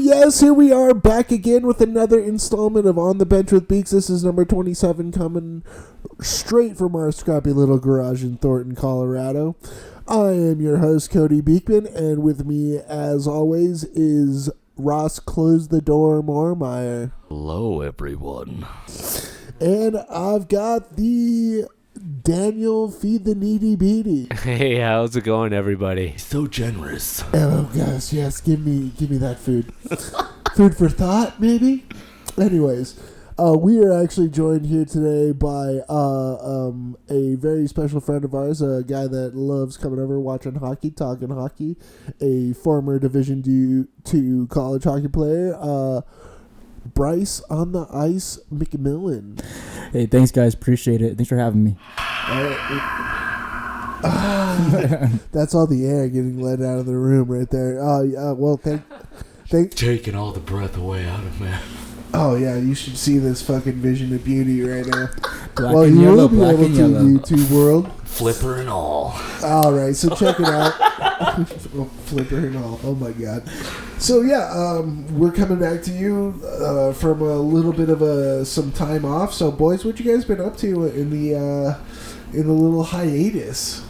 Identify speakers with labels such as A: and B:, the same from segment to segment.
A: yes, here we are back again with another installment of On the Bench with Beeks. This is number 27, coming straight from our scrappy little garage in Thornton, Colorado. I am your host, Cody Beekman, and with me, as always, is Ross Close the Door Moormeyer.
B: Hello, everyone.
A: And I've got the Daniel Feed the Needy Beady.
C: Hey, how's it going, everybody?
B: So generous.
A: Oh gosh, yes, give me that food. Food for thought, maybe? Anyways, we are actually joined here today by a very special friend of ours, a guy that loves coming over, watching hockey, talking hockey, a former Division II college hockey player, Bryce on the Ice McMillan.
D: Hey, thanks, guys. Appreciate it. Thanks for having me.
A: That's all the air getting let out of the room right there. Well, thank.
B: Taking all the breath away out of me.
A: Oh yeah, you should see this fucking vision of beauty right now.
D: Black and yellow, black and yellow.
A: YouTube world.
B: Flipper and all.
A: All right, so check it out. Flipper and all. Oh my god. So yeah, we're coming back to you from a little bit of some time off. So boys, what you guys been up to in the little hiatus?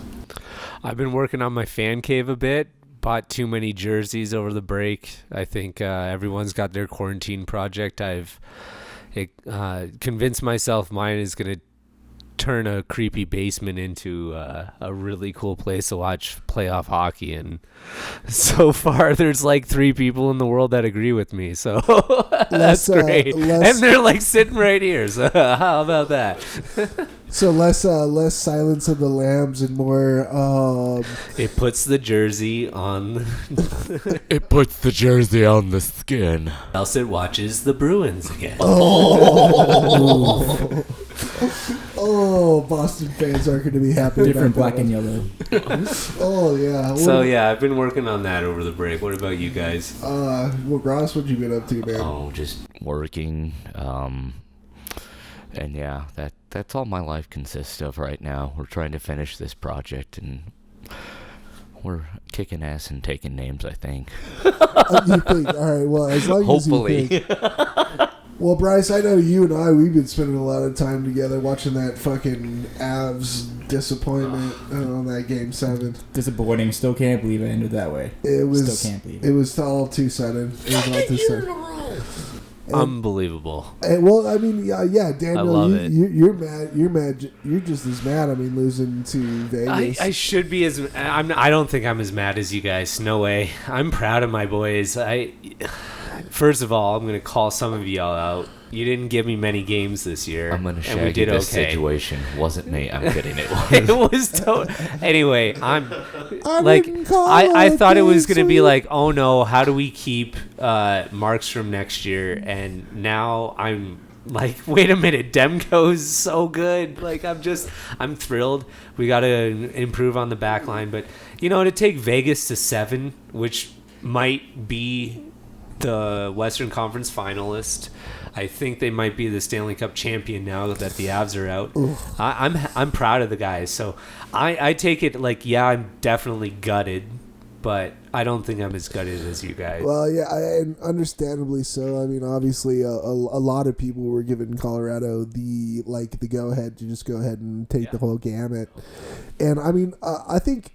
C: I've been working on my fan cave a bit. Bought too many jerseys over the break. I think everyone's got their quarantine project. I've convinced myself mine is going to turn a creepy basement into a really cool place to watch playoff hockey, and so far there's like 3 people in the world that agree with me, so that's great. And they're like sitting right here, so how about that?
A: So less Silence of the Lambs and more
C: it puts the jersey on
B: It puts the jersey on the skin.
C: else it watches the Bruins again.
A: Oh, Boston fans are going to be happy.
D: Different black and yellow.
A: Oh, yeah.
C: So, yeah, I've been working on that over the break. What about you guys?
A: Well, Ross, what you been up to, man?
B: Oh, just working. And yeah, that's all my life consists of right now. We're trying to finish this project, and we're kicking ass and taking names, I think.
A: You think? All right, well, as long
C: Hopefully.
A: as you think. Well, Bryce, I know you and we've been spending a lot of time together watching that fucking Avs disappointment on that Game 7.
D: Disappointing. Still can't believe it ended that way. Still can't believe it.
A: It was all too sudden. It was all too sudden.
C: Unbelievable.
A: Well, I mean, yeah, Daniel,
C: I love it.
A: You're mad. You're mad. You're just as mad. I mean, losing to Vegas.
C: I should be as... I don't think I'm as mad as you guys. No way. I'm proud of my boys. First of all, I'm going to call some of y'all out. You didn't give me many games this year.
B: I'm going to shag you this situation. Wasn't me. I'm kidding. It was.
C: It was anyway, I
A: I
C: thought it was going to be like, oh no, how do we keep Markstrom next year? And now I'm like, wait a minute, Demko's so good. Like, I'm thrilled. We got to improve on the back line. But, to take Vegas to 7, which might be the Western Conference finalist. I think they might be the Stanley Cup champion now that the Avs are out. I'm proud of the guys. So I take it like, yeah, I'm definitely gutted, but I don't think I'm as gutted as you guys.
A: Well, yeah, and understandably so. I mean, obviously, a lot of people were giving Colorado the go ahead to just go ahead and take the whole gamut. And I mean, I think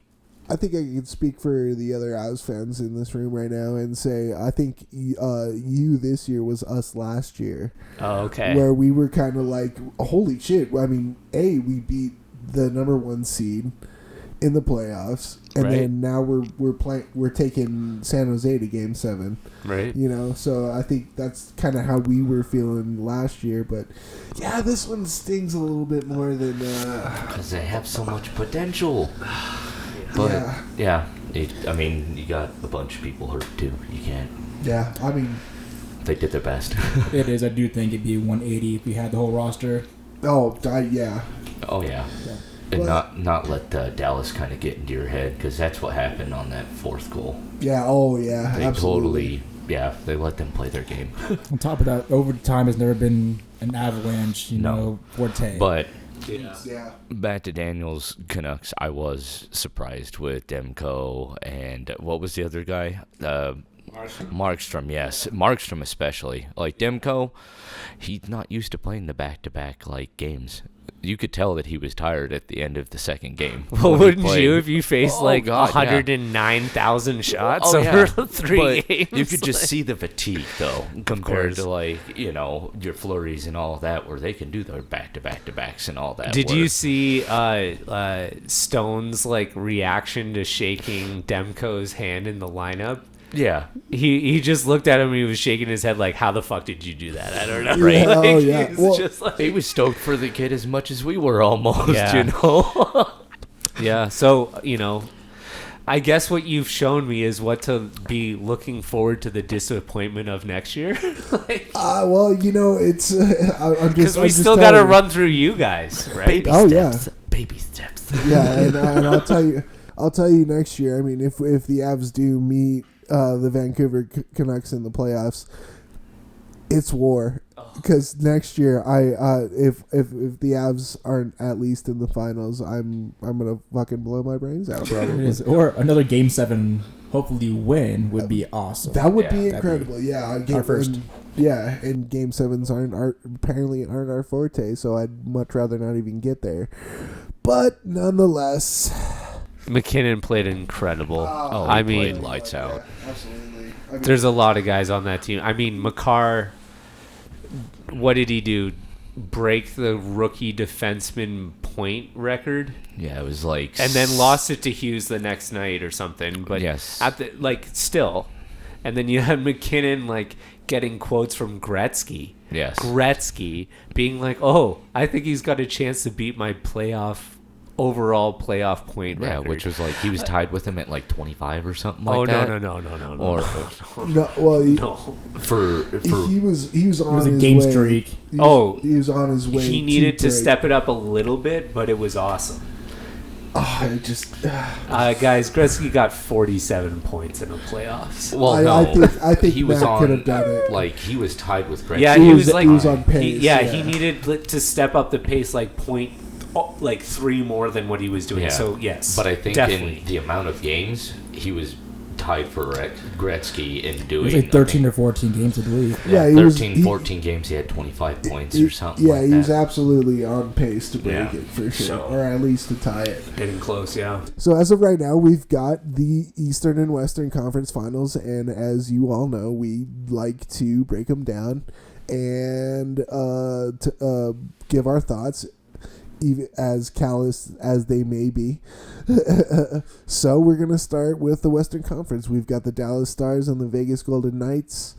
A: I can speak for the other Avs fans in this room right now and say I think you this year was us last year.
C: Oh, okay.
A: Where we were kind of like, holy shit. I mean, we beat the number 1 seed in the playoffs, and then now we're taking San Jose to Game 7.
C: Right.
A: So I think that's kind of how we were feeling last year. But yeah, this one stings a little bit more than
B: because they have so much potential. But, yeah, you got a bunch of people hurt, too. You can't.
A: Yeah, I mean...
B: They did their best.
D: It is. I do think it'd be 180 if we had the whole roster.
A: Oh, yeah.
B: Oh, yeah. And not let Dallas kind of get into your head, because that's what happened on that 4th goal.
A: Yeah, they
B: absolutely. They let them play their game.
D: On top of that, overtime has never been an Avalanche, forte.
B: But...
A: Yeah.
B: Back to Daniel's Canucks, I was surprised with Demko and what was the other guy? Markstrom, yes. Markstrom especially. Like Demko, he's not used to playing the back-to-back like games. You could tell that he was tired at the end of the second game.
C: Well, wouldn't you if you faced
B: Oh,
C: like
B: God,
C: 109,000 shots over 3 games?
B: You could just see the fatigue, though, compared to like your flurries and all of that, where they can do their back-to-back-to-backs and all that.
C: Did you see Stone's like reaction to shaking Demko's hand in the lineup?
B: Yeah.
C: He just looked at him and he was shaking his head like, how the fuck did you do that? I don't know,
A: Yeah,
C: right? Like,
A: oh, yeah.
C: he was
A: Well,
C: just like,
B: He was stoked for the kid as much as we were almost,
C: Yeah.
B: know?
C: yeah. So, I guess what you've shown me is what to be looking forward to the disappointment of next year.
A: Well, it's. I'm
C: Because
A: just.
C: we still got to run through you guys, right?
B: Baby
A: Oh,
B: steps. Baby steps.
A: Yeah, and I'll tell you next year. I mean, if the Avs do meet the Vancouver Canucks in the playoffs, it's war. Because next year, if the Avs aren't at least in the finals, I'm gonna fucking blow my brains out.
D: It
A: Probably.
D: is. Or another Game 7, hopefully win, would be awesome.
A: That would be
D: that'd
A: incredible. Yeah,
D: our first.
A: And Game 7s apparently aren't our forte, so I'd much rather not even get there. But nonetheless,
C: McKinnon played incredible.
B: Oh,
C: I
B: he
C: mean,
B: played lights out.
A: absolutely.
C: there's a lot of guys on that team. I mean, Makar, what did he do? Break the rookie defenseman point record?
B: Yeah, it was like...
C: And then lost it to Hughes the next night or something. But
B: Yes.
C: still. And then you had McKinnon, getting quotes from Gretzky.
B: Yes.
C: Gretzky being like, oh, I think he's got a chance to beat my overall playoff point
B: Yeah,
C: record.
B: which was he was tied with him at 25 or something
C: Oh,
B: like that.
C: no.
B: Or
A: No, well,
C: No.
B: for
A: he was on
D: It was a
A: his
D: game
A: way.
D: streak.
A: He was on his way.
C: He needed to
A: break.
C: step it up a little bit, but it was awesome.
A: I just.
C: Guys, Gretzky got 47 points in the playoffs.
B: well,
A: I think
B: he was
A: Matt
B: on
A: could have done it.
B: he was tied with Gretzky.
C: Yeah,
A: He
C: he
A: was-
C: was
A: he was on pace,
C: He
A: yeah.
C: needed to step up the pace point, 3 more than what he was doing.
B: Yeah.
C: So yes,
B: But I think
C: definitely.
B: in the amount of games, he was tied for Gretzky in
D: It
B: doing...
D: was 13 or 14 games, I believe.
A: Yeah, he
B: 13,
A: was-
B: 14 games, he had 25 points or something
A: Yeah,
B: like
A: he
B: that.
A: was absolutely on pace to break
C: Yeah.
A: it for sure,
C: So-
A: or at least to tie it.
C: Getting close, yeah.
A: So as of right now, we've got the Eastern and Western Conference Finals, and as you all know, we like to break them down and to give our thoughts, even as callous as they may be. So we're gonna start with the Western Conference. We've got the Dallas Stars and the Vegas Golden Knights.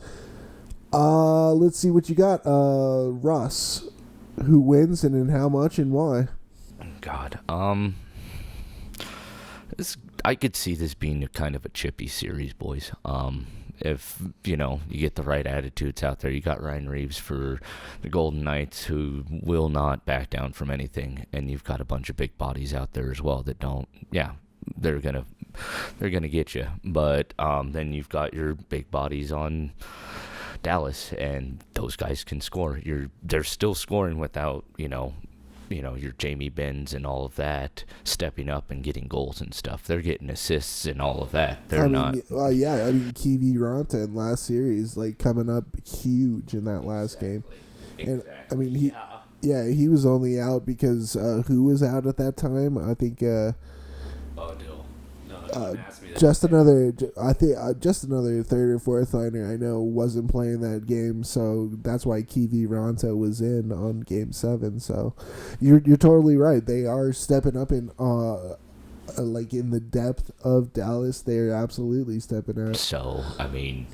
A: Let's see what you got, Russ. Who wins and in how much and why?
B: God. I could see this being kind of a chippy series, boys. If, you get the right attitudes out there. You got Ryan Reeves for the Golden Knights, who will not back down from anything. And you've got a bunch of big bodies out there as well that don't, they're gonna get you. But then you've got your big bodies on Dallas, and those guys can score. They're still scoring without, your Jamie Benns and all of that stepping up and getting goals and stuff. They're getting assists and all of that. They're not.
A: Kiwi Ronta in last series, coming up huge in that last game. And I mean, he was only out because who was out at that time? I think just another third or fourth liner I know wasn't playing that game, so that's why Kiwi Ronta was in on Game 7. So you're totally right. They are stepping up in in the depth of Dallas. They're absolutely stepping up.
B: So I mean,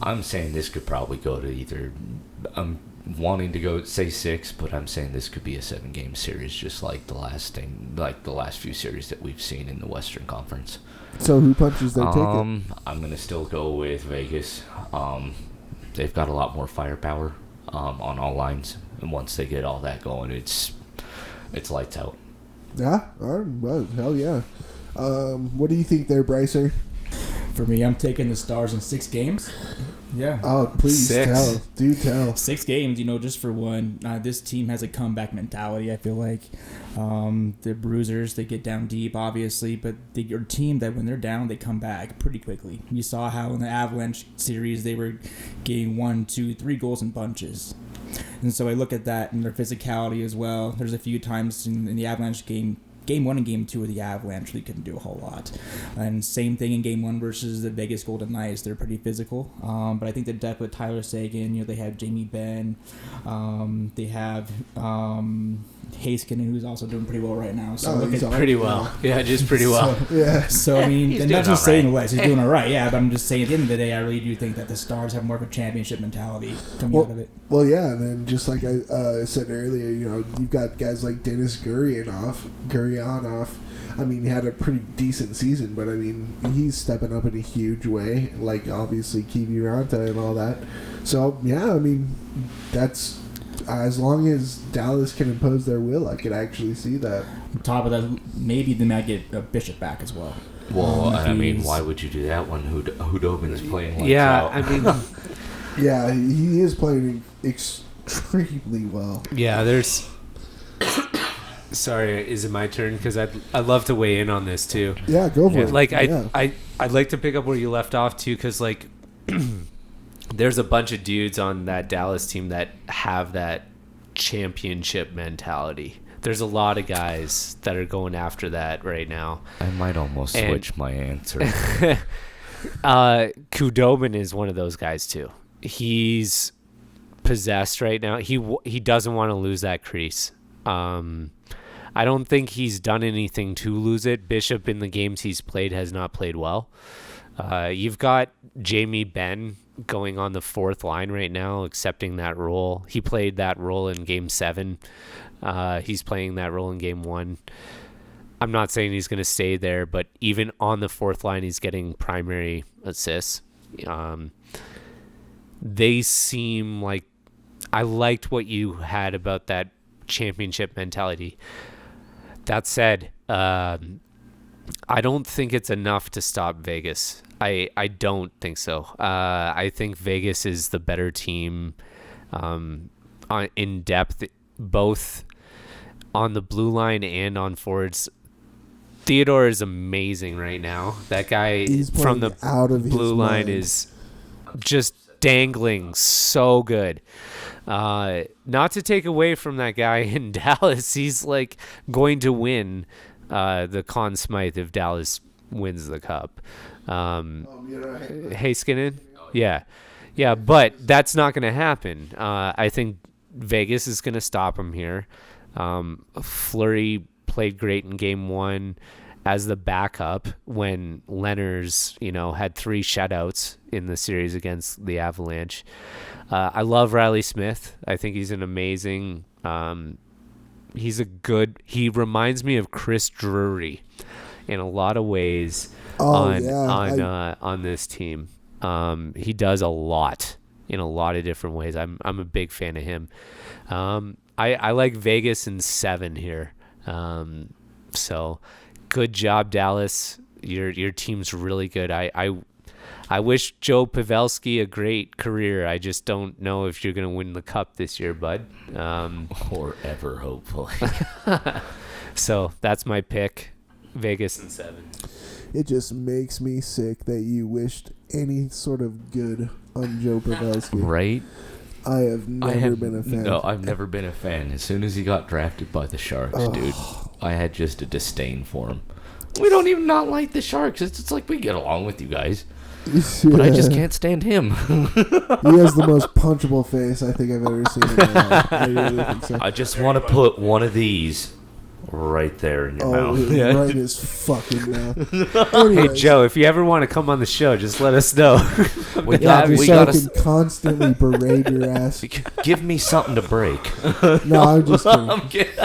B: I'm saying this could probably go to either. I'm wanting to go say 6, but I'm saying this could be a 7-game series, just like the last few series that we've seen in the Western Conference.
A: So who punches their ticket?
B: I'm gonna still go with Vegas. They've got a lot more firepower on all lines, and once they get all that going, it's lights out.
A: Yeah, all right, well, hell yeah. What do you think there, Brycer?
D: For me, I'm taking the Stars in 6 games. Yeah.
A: Oh, please
C: 6.
A: tell. Do tell.
D: 6 games, just for one. This team has a comeback mentality, I feel like. The Bruisers, they get down deep, obviously, but they're a team that when they're down, they come back pretty quickly. You saw how in the Avalanche series, they were getting 1, 2, 3 goals in bunches. And so I look at that and their physicality as well. There's a few times in the Avalanche game 1 and Game 2 of the Avalanche, they couldn't do a whole lot. And same thing in Game 1 versus the Vegas Golden Knights. They're pretty physical. But I think the depth with Tyler Seguin, they have Jamie Benn. They have Haskinen, who's also doing pretty well right now. So
A: he's
C: pretty well. Yeah, just pretty well.
A: So
D: I mean,
B: He's
D: and
B: doing
D: not just
B: all right.
D: saying West, he's doing all right. Yeah, but I'm just saying at the end of the day, I really do think that the Stars have more of a championship mentality coming out of it.
A: Well, yeah, and then just like I said earlier, you've got guys like Dennis Gurionov. I mean, he had a pretty decent season, but I mean, he's stepping up in a huge way. Like obviously Kiwi Ranta and all that. So yeah, I mean, that's as long as Dallas can impose their will, I could actually see that.
D: On top of that, maybe they might get Bishop back as well.
B: Well, I mean, why would you do that when Hudobin's playing lights
C: Yeah,
B: out?
C: I mean,
A: Yeah, he is playing extremely well.
C: yeah, there's... Sorry, is it my turn? Because I'd love to weigh in on this, too.
A: Yeah, go for it.
C: Like,
A: Yeah.
C: I'd like to pick up where you left off, too, because, like, there's a bunch of dudes on that Dallas team that have that championship mentality. There's a lot of guys that are going after that right now.
B: I might almost switch my answer.
C: Khudobin is one of those guys, too. He's possessed right now. He doesn't want to lose that crease. I don't think he's done anything to lose it. Bishop in the games he's played has not played well. You've got Jamie Benn going on the 4th line right now, accepting that role. He played that role in Game 7. He's playing that role in Game 1. I'm not saying he's going to stay there, but even on the 4th line, he's getting primary assists. They seem like... I liked what you had about that championship mentality. That said, I don't think it's enough to stop Vegas. I don't think so. I think Vegas is the better team in depth, both on the blue line and on forwards. Theodore is amazing right now. That guy from the blue line is just dangling so good. Not to take away from that guy in Dallas, he's like going to win the Conn Smythe if Dallas wins the cup. Haskinen, yeah, but that's not going to happen. I think Vegas is going to stop him here. Fleury played great in Game 1 as the backup when Lehner's, had 3 shutouts in the series against the Avalanche. I love Riley Smith. I think he's an amazing. He reminds me of Chris Drury in a lot of ways on this team. He does a lot in a lot of different ways. I'm a big fan of him. I like Vegas in 7 here. So good job, Dallas. Your team's really good. I wish Joe Pavelski a great career. I just don't know if you're going to win the cup this year, bud.
B: Or ever, hopefully.
C: So that's my pick. Vegas in 7.
A: It just makes me sick that you wished any sort of good on Joe Pavelski.
B: Right?
A: I have never been a fan.
B: No, I've never been a fan. As soon as he got drafted by the Sharks, dude, I had just a disdain for him. We don't even not like the Sharks. It's like we get along with you guys. But I just can't stand him.
A: He has the most punchable face I think I've ever seen in my life. I really think so.
B: I just want to put one of these right there in your mouth.
A: Right in his fucking mouth.
C: Hey,
A: Anyways,
C: Joe, if you ever want to come on the show, just let us know.
B: We
A: yeah,
B: got
A: just so I
B: to
A: can constantly berate your ass.
B: give me something to break.
A: No, I'm just kidding.
B: I'm kidding.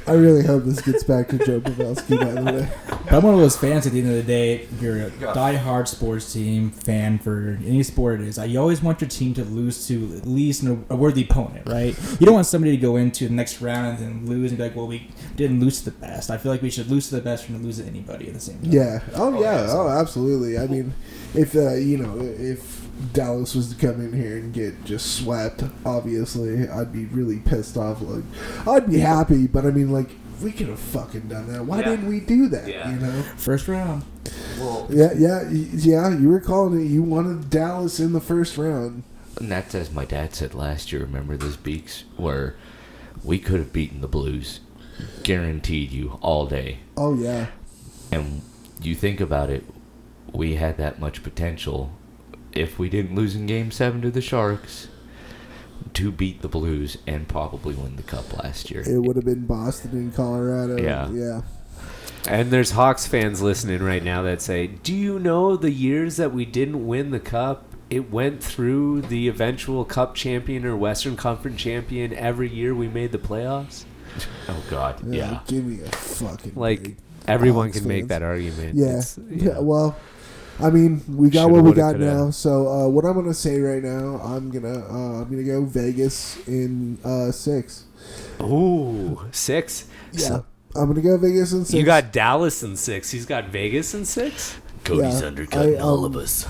A: I really hope this gets back to Joe Pavelski, by the way.
D: But I'm one of those fans at the end of the day. If you're a die-hard sports team fan for any sport it is, you always want your team to lose to at least a worthy opponent, right? You don't want somebody to go into the next round and then lose and be like, well, we didn't lose to the best. I feel like we should lose to the best and lose to anybody at the same time.
A: Yeah. Oh, yeah. Oh, absolutely. I mean, if Dallas was to come in here and get just swept, obviously, I'd be really pissed off. Like, I'd be happy, but I mean, like, we could have fucking done that. Why didn't we do that?
C: Yeah.
A: You know,
D: First round.
C: Well,
A: yeah. You were calling it. You wanted Dallas in the first round.
B: And that's as my dad said last year. Remember this, Beeks, where we could have beaten the Blues, guaranteed you all day.
A: Oh yeah.
B: And you think about it, we had that much potential if we didn't lose in Game 7 to the Sharks to beat the Blues and probably win the Cup last year.
A: It would have been Boston and Colorado. Yeah.
C: and there's Hawks fans listening right now that say, do you know the years that we didn't win the Cup? It went through the eventual Cup champion or Western Conference champion every year we made the playoffs.
B: Oh, God, yeah.
A: Give me a fucking
C: Like,
A: break.
C: everyone
A: Hawks
C: can make
A: fans.
C: that argument.
A: Yeah.
C: It's,
A: Yeah, well, I mean, we got
C: Shoulda,
A: what we
C: woulda,
A: got
C: coulda.
A: now. So what I'm gonna say right now, I'm gonna go Vegas in 6.
C: Ooh, 6?
A: Yeah,
C: So
A: I'm gonna go Vegas in 6.
C: you got Dallas in 6. He's got Vegas in 6?
B: Cody's
A: Yeah,
B: undercutting all
A: um,
B: of us.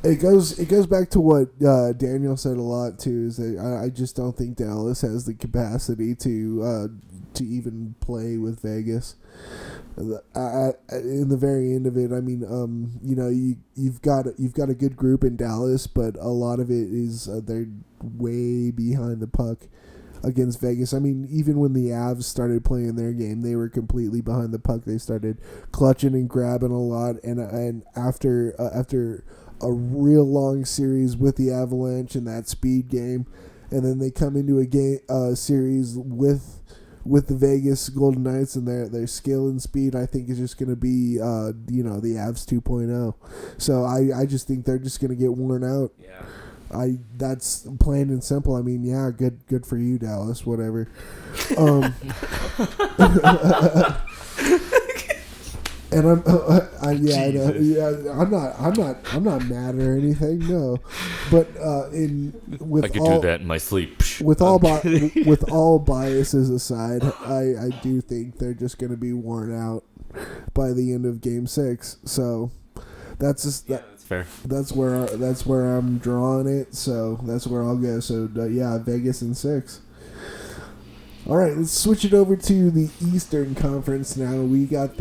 A: It goes back to what Daniel said a lot too. Is that I just don't think Dallas has the capacity to even play with Vegas. In the very end of it, I mean, you've got a good group in Dallas, but a lot of it is they're way behind the puck against Vegas. I mean, even when the Avs started playing their game, they were completely behind the puck. They started clutching and grabbing a lot, and after a real long series with the Avalanche and that speed game, and then they come into a game series with the Vegas Golden Knights and their skill and speed, I think is just going to be the Avs 2.0. So I just think they're just going to get worn out.
C: Yeah.
A: That's plain and simple. I mean, yeah, good for you, Dallas. Whatever. And I'm not mad or anything. No, but
B: I could do that in my sleep.
A: with all biases aside, I do think they're just going to be worn out by the end of Game 6. So that's just
C: That's fair.
A: that's where I'm drawing it. So that's where I'll go. So Vegas in 6. All right, let's switch it over to the Eastern Conference now. We got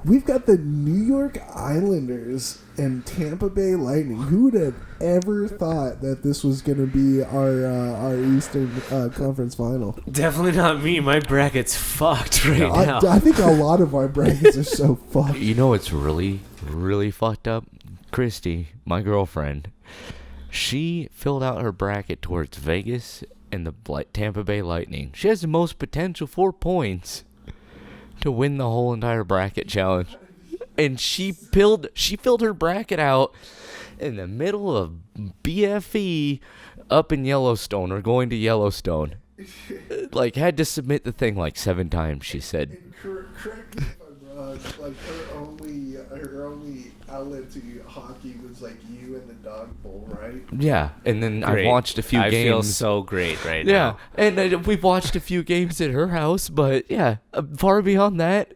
A: We've got the New York Islanders and Tampa Bay Lightning. Who would have ever thought that this was going to be our Eastern Conference final?
C: Definitely not me. My bracket's fucked right now.
A: I think a lot of our brackets are so fucked.
B: You know what's really, really fucked up? Christy, my girlfriend, she filled out her bracket towards Vegas and the Tampa Bay Lightning. She has the most potential 4 points to win the whole entire bracket challenge. And she filled her bracket out in the middle of BFE up in Yellowstone, or going to Yellowstone. Like, had to submit the thing like 7 times, she said.
A: And correct me if I'm wrong. Like her only outlet to hockey was like you and the dog bowl, right?
B: Yeah, and then
C: Great.
B: I watched a few games.
C: I feel so great right
B: Yeah,
C: now.
B: and we've watched a few games at her house, but yeah, far beyond that,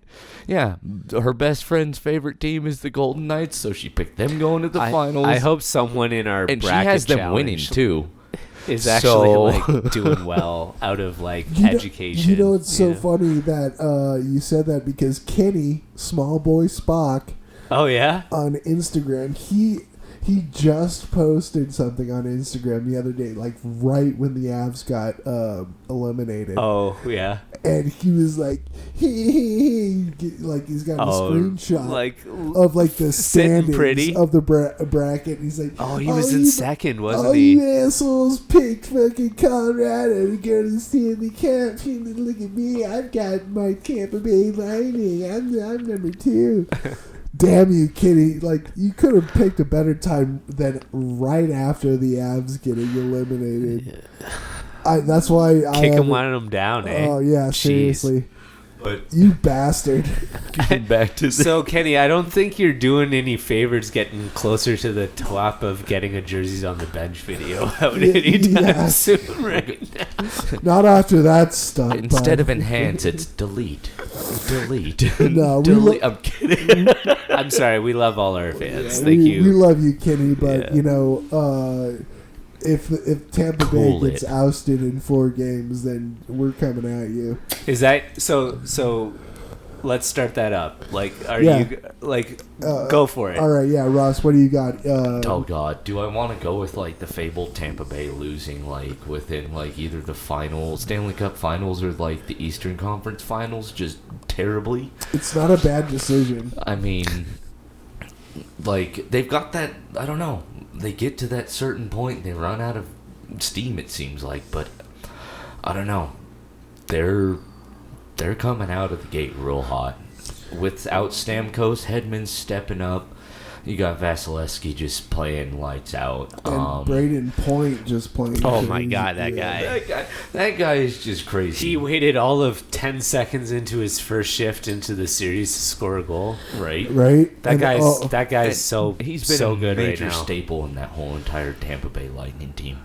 B: yeah, her best friend's favorite team is the Golden Knights, so she picked them going to the finals.
C: I hope someone in our
B: and she
C: bracket
B: has them
C: challenge
B: winning too.
C: is actually
B: So-
C: like doing well out of like education.
A: You know, it's so
C: Yeah.
A: funny that you said that, because Kenny, small boy Spock,
C: Oh yeah.
A: on Instagram, he just posted something on Instagram the other day, like right when the Avs got eliminated.
C: Oh yeah.
A: And he was like, like he's got a screenshot
C: like
A: of like the
C: sitting
A: standings
C: pretty.
A: of the bracket. He's like,
C: Oh, he was in
A: you-
C: second, wasn't
A: oh,
C: he?
A: you assholes picked fucking Colorado to go to the Stanley Cup. And look at me, I've got my Tampa Bay Lightning. I'm number 2. Damn you, Kitty. Like, you could have picked a better time than right after the Avs getting eliminated. That's why I
C: Kicking
A: haven't-
C: one of them down, eh?
A: Oh, yeah,
C: Jeez.
A: seriously.
B: But
A: You bastard.
B: getting back to the
C: So, Kenny, I don't think you're doing any favors getting closer to the top of getting a jerseys on the bench video out anytime
A: Yeah.
C: soon right now.
A: Not after that stuff.
B: instead of enhance, it's delete. Delete.
A: No, we
B: delete. I'm kidding.
C: I'm sorry. We love all our fans.
A: we,
C: Thank you.
A: we love you, Kenny, but
C: Yeah.
A: if Tampa
B: Cool
A: Bay gets
B: it.
A: ousted in 4 games, then we're coming at you.
C: Is that so? So, let's start that up. Like, are
A: Yeah.
C: you like? Go for it.
A: All right, yeah, Ross, what do you got?
B: Oh God, do I want to go with like the fabled Tampa Bay losing like within like either the finals, Stanley Cup Finals, or like the Eastern Conference Finals, just terribly?
A: It's not a bad decision.
B: I mean, like they've got that. I don't know. They get to that certain point, they run out of steam. It seems like, but I don't know. They're coming out of the gate real hot. Without Stamkos, Hedman's stepping up. You got Vasilevsky just playing lights out.
A: And Braden Point just playing.
C: Oh my
A: crazy.
C: God, that
A: Yeah.
C: guy.
B: That guy is just crazy.
C: He waited all of 10 seconds into his first shift into the series to score a goal.
B: right?
A: Right?
C: That
A: And,
C: guy's so
B: He's been
C: so
B: a
C: good right
B: major
C: now.
B: staple in that whole entire Tampa Bay Lightning team.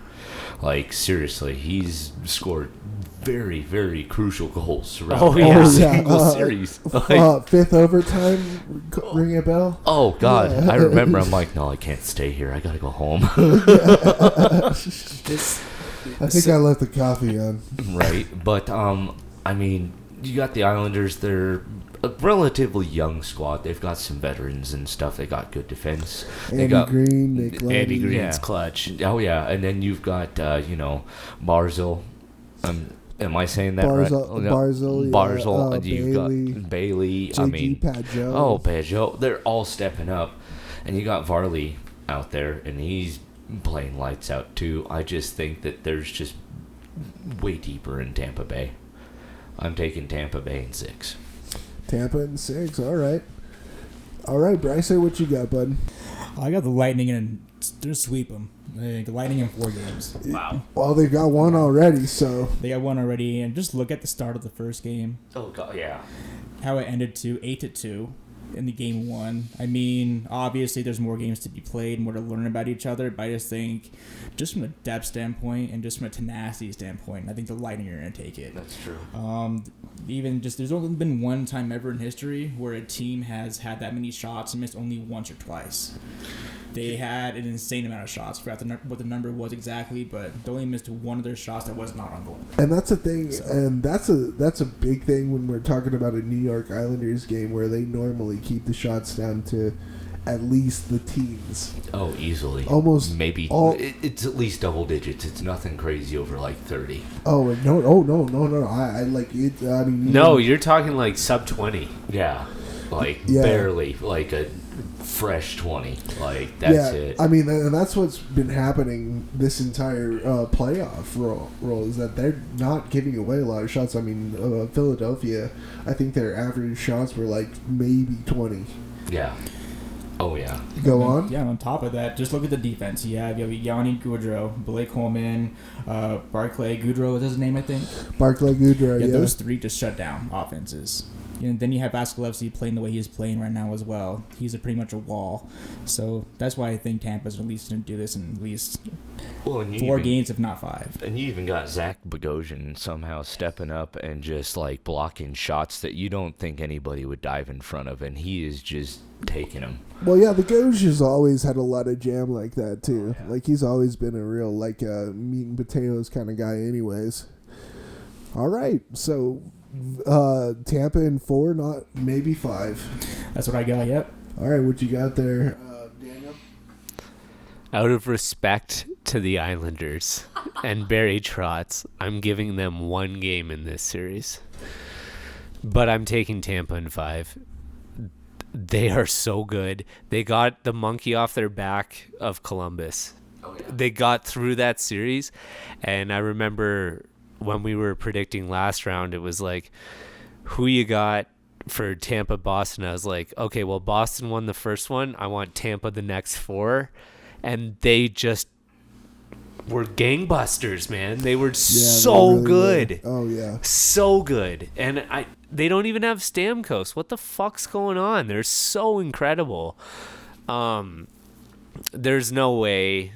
B: Like seriously, he's scored very, very crucial goals throughout
C: Oh,
B: every
C: yeah.
B: single series. Like,
A: 5th overtime, ring a bell?
B: oh God,
A: Yeah.
B: I remember. I'm like, no, I can't stay here. I gotta go home.
A: I think I left the coffee on.
B: Right, but I mean, you got the Islanders. They're a relatively young squad. They've got some veterans and stuff. They got good defense. They
A: Andy
B: got
A: Green, Nick
C: Andy
A: Leddy.
C: Green's
B: Yeah.
C: clutch.
B: Oh yeah, and then you've got Barzil. Am I saying that right?
A: Barzil-
B: Oh, no.
A: Barzil, yeah,
B: Barzil. And you've
A: Bailey,
B: got Bailey. I
A: JG
B: mean,
A: Pageau.
B: oh Pageau. They're all stepping up, and you got Varley out there, and he's playing lights out too. I just think that there's just way deeper in Tampa Bay. I'm taking Tampa Bay in 6.
A: Tampa in 6. All right. All right, Bryce, what you got, bud?
D: I got the Lightning and they're sweep them. The Lightning in 4 games.
C: Wow.
A: Well, they've got one already, so
D: They got one already, and just look at the start of the first game.
B: Oh God, yeah.
D: How it ended to 8-2 in the game 1. I mean, obviously there's more games to be played, more to learn about each other, but I just think, just from a depth standpoint and just from a tenacity standpoint, I think the Lightning are going to take it.
B: That's true.
D: Even just, there's only been one time ever in history where a team has had that many shots and missed only once or twice. They had an insane amount of shots. I forgot what the number was exactly, but they only missed one of their shots that was not on goal.
A: and that's a thing, and that's a big thing when we're talking about a New York Islanders game where they normally keep the shots down to at least the teens.
B: Oh, easily.
A: Almost
B: Maybe
A: all-
B: it's at least double digits. It's nothing crazy over like 30.
A: Oh and no! I like it. I mean,
C: No, you're talking like sub 20.
B: Yeah, like
A: Yeah.
B: barely like a fresh 20. Like that's
A: yeah.
B: it.
A: I mean, and that's what's been happening this entire playoff roll is that they're not giving away a lot of shots. I mean, Philadelphia, I think their average shots were like maybe 20.
B: Yeah. Oh yeah.
A: Go on.
D: Yeah, on top of that, just look at the defense. You have Yanni Goudreau, Blake Coleman, Barclay Goudreau is his name, I think.
A: Barclay Goudreau,
D: Yeah,
A: yeah.
D: those 3 just shut down offenses. And then you have Vasilevsky playing the way he's playing right now as well. He's pretty much a wall. So that's why I think Tampa's at least going to do this in at least
B: Well, and you
D: 4
B: even,
D: games, if not 5.
B: And you even got Zach Bogosian somehow stepping up and just like blocking shots that you don't think anybody would dive in front of, and he is just taking them.
A: Well, yeah, the Gauge has always had a lot of jam like that, too. Like, he's always been a real, like, meat and potatoes kind of guy anyways. All right, so Tampa in 4, not maybe 5.
D: That's what I got, yep.
A: All right, what you got there, Daniel?
C: Out of respect to the Islanders and Barry Trotz, I'm giving them 1 game in this series. But I'm taking Tampa in 5. They are so good. They got the monkey off their back of Columbus.
B: Oh, yeah.
C: They got through that series, and I remember when we were predicting last round, it was like, who you got for Tampa, Boston? I was like, okay, well, Boston won the first one. I want Tampa the next 4. And they just were gangbusters, man. They were
A: Yeah,
C: so
A: they really
C: good.
A: were. Oh yeah.
C: So good. And they don't even have Stamkos. What the fuck's going on? They're so incredible. There's no way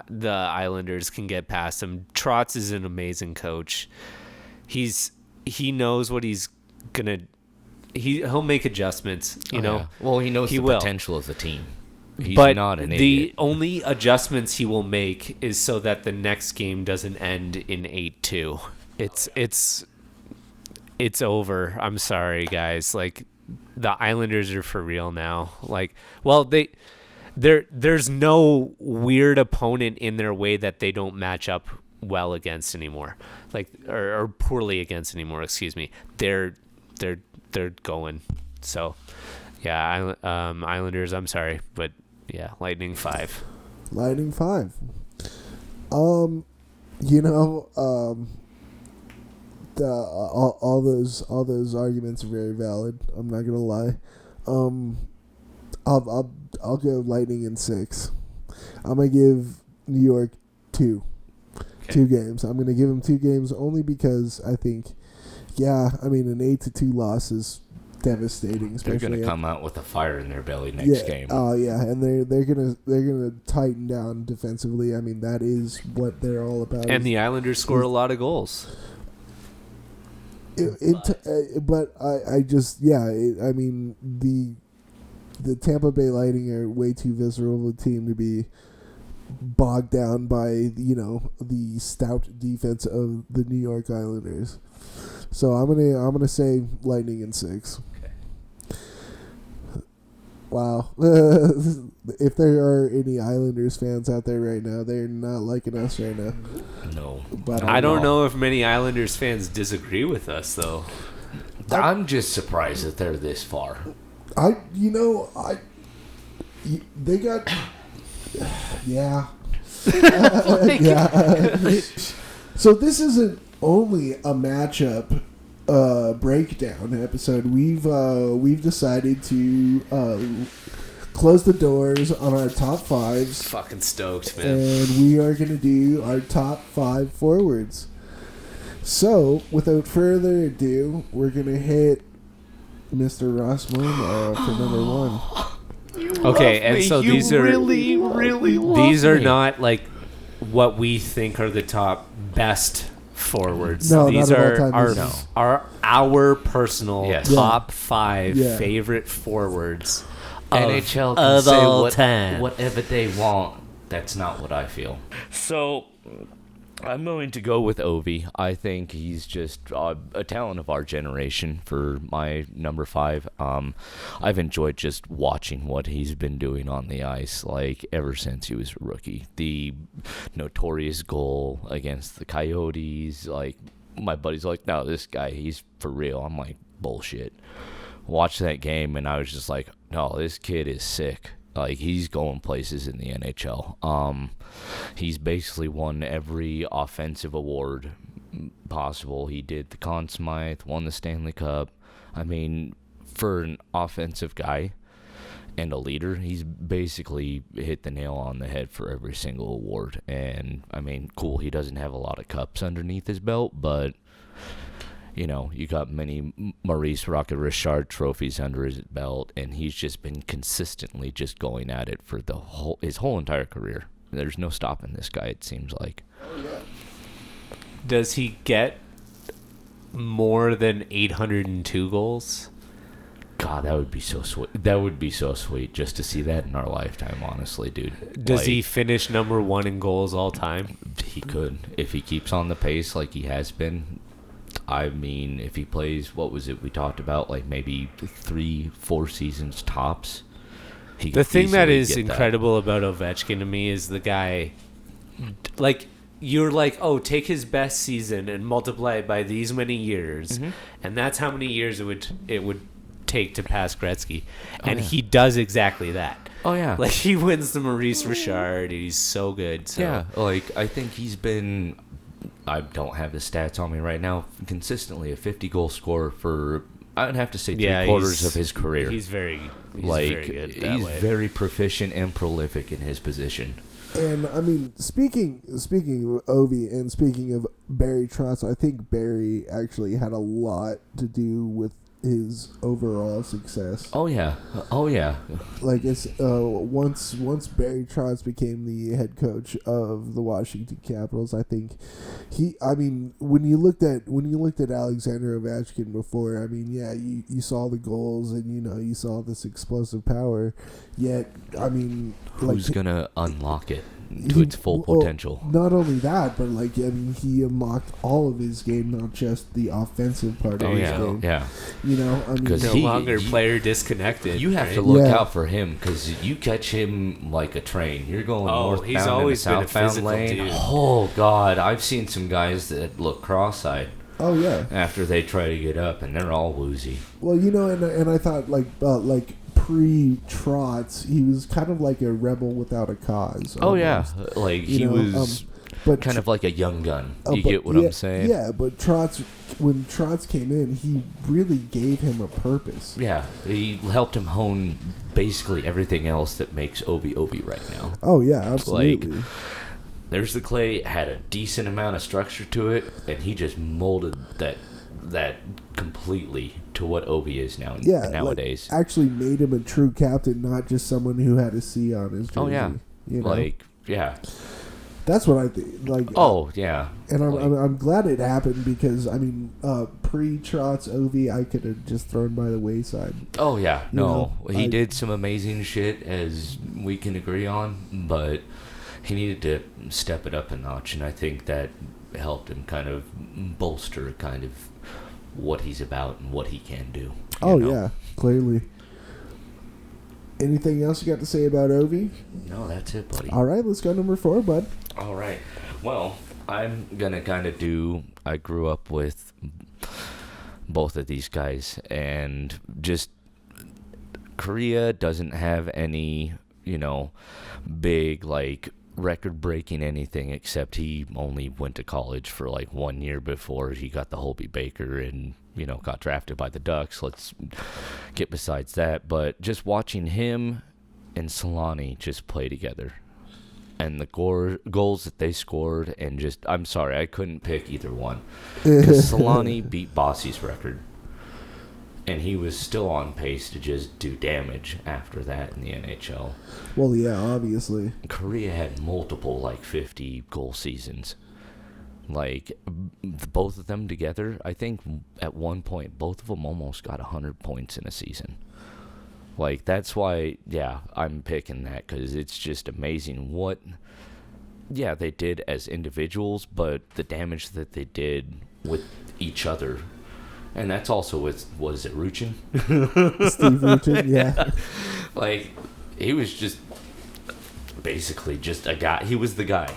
C: the Islanders can get past them. Trotz is an amazing coach. He knows what he's gonna. He'll make adjustments. You know.
B: Yeah. Well, he knows
C: He
B: the
C: will.
B: potential of the team. He's
C: But
B: not an
C: the
B: idiot.
C: only adjustments he will make is so that the next game doesn't end in 8-2. It's over. I'm sorry, guys. Like, the Islanders are for real now. Like, well, there's no weird opponent in their way that they don't match up well against anymore. Like, or poorly against anymore. Excuse me. They're going. So, yeah. Islanders. I'm sorry, but yeah, Lightning 5.
A: Lightning 5. You know, all those arguments are very valid. I'm not gonna lie. I'll go Lightning in 6. I'm gonna give New York 2.
C: Okay.
A: 2 games. I'm gonna give them 2 games only because I think, I mean, an 8-2 loss is devastating.
B: They're
A: Especially
B: going to come out with a fire in their belly next game.
A: Oh yeah, and they're gonna tighten down defensively. I mean, that is what they're all about.
C: And the Islanders score a lot of goals.
A: But I mean, the Tampa Bay Lightning are way too visceral of a team to be bogged down by the stout defense of the New York Islanders. So I'm gonna say Lightning in 6.
C: Okay.
A: Wow. If there are any Islanders fans out there right now, they're not liking us right now.
B: No.
A: But
C: I don't know if many Islanders fans disagree with us, though.
B: I'm just surprised that they're this far.
A: They got, yeah. So this isn't only a matchup breakdown episode. We've decided to close the doors on our top 5s.
C: Fucking stoked, man.
A: And we are going to do our top 5 forwards. So, without further ado, we're going to hit Mr. Ross Moon for number 1.
C: Okay, and so these are
B: really
C: these are not like what we think are the top best forwards.
A: No,
C: these
A: not of
C: are
A: all time.
C: our personal
B: Yes.
C: top 5
A: Yeah.
C: favorite forwards.
B: NHL can
C: of
B: say
C: all time.
B: whatever they want. That's not what I feel. So, I'm going to go with Ovi. I think he's just a talent of our generation for my number 5. I've enjoyed just watching what he's been doing on the ice, like, ever since he was a rookie. The notorious goal against the Coyotes, like, my buddy's like, no, this guy, he's for real. I'm like, bullshit. Watched that game, and I was just like, no, this kid is sick. Like, he's going places in the NHL. He's basically won every offensive award possible. He did the Conn Smythe, won the Stanley Cup. I mean, for an offensive guy and a leader, he's basically hit the nail on the head for every single award. And, I mean, cool, he doesn't have a lot of cups underneath his belt, but you got many Maurice Rocket Richard trophies under his belt, and he's just been consistently just going at it for his whole entire career. There's no stopping this guy, it seems like.
C: Does he get more than 802 goals?
B: God, that would be so sweet. That would be so sweet just to see that in our lifetime, honestly, dude.
C: Does he finish number 1 in goals all time?
B: He could. If he keeps on the pace like he has been. I mean, if he plays, what was it we talked about, like maybe 3-4 seasons tops.
C: The thing that is incredible about Ovechkin to me is the guy, like, you're like, oh, take his best season and multiply it by these many years, and that's how many years it would take to pass Gretzky, and he does exactly that.
B: Oh yeah,
C: like he wins the Maurice Richard. He's so good. So.
B: Yeah, like I think he's been. I don't have the stats on me right now. Consistently a 50-goal scorer for, I would have to say, 3/4 of his career.
C: He's very good.
B: He's very proficient and prolific in his position.
A: And I mean, speaking of Ovi and speaking of Barry Trotz, I think Barry actually had a lot to do with his overall success.
B: Oh yeah.
A: Like it's once Barry Trotz became the head coach of the Washington Capitals, I think when you looked at Alexander Ovechkin before, I mean, yeah, you saw the goals and you saw this explosive power. Yet, I mean,
B: who's gonna unlock it to its full potential?
A: Not only that, but he unlocked all of his game, not just the offensive part of his game.
B: Yeah.
C: No longer player disconnected.
B: You have to look out for him because you catch him like a train. You're going northbound
C: he's always
B: in a
C: been a
B: southbound
C: physical
B: lane.
C: dude.
B: Oh God, I've seen some guys that look cross-eyed.
A: Oh yeah.
B: After they try to get up, and they're all woozy.
A: Well, and I thought pre-Trotz, he was kind of like a rebel without a cause.
B: Oh
A: almost.
B: yeah, like he was
A: but
B: kind of like a young gun. You get what I'm saying?
A: Yeah, but when Trotz came in, he really gave him a purpose.
B: Yeah, he helped him hone basically everything else that makes Ovi right now.
A: Oh yeah, absolutely.
B: Like, there's the clay, had a decent amount of structure to it, and he just molded that completely to what Ovi is nowadays.
A: Actually made him a true captain, not just someone who had a C on his jersey.
B: Oh yeah,
A: That's what I think. And I'm glad it happened because I mean, pre-Trotz Ovi, I could have just thrown by the wayside.
B: Oh yeah, he did some amazing shit, as we can agree on, but he needed to step it up a notch, and I think that helped him kind of bolster kind of what he's about and what he can do.
A: Yeah, clearly. Anything else you got to say about Ovi?
B: No, that's it, buddy.
A: All right, let's go number 4, bud.
B: All right. Well, I'm going to kind of I grew up with both of these guys, and just Korea doesn't have any, big, like, record-breaking anything, except he only went to college for, 1 year before he got the Holby Baker and, got drafted by the Ducks. Let's get besides that. But just watching him and Solani just play together, and the goals that they scored, and just, I'm sorry, I couldn't pick either one. Because Solani beat Bossy's record, and he was still on pace to just do damage after that in the NHL.
A: Well, yeah, obviously.
B: Korea had multiple, 50-goal seasons. Both of them together, I think at one point, both of them almost got 100 points in a season. That's why, I'm picking that, because it's just amazing what, they did as individuals, but the damage that they did with each other. And that's also with, was it Ruchin?
A: Steve Ruchin, yeah.
B: He was just basically just a guy. He was the guy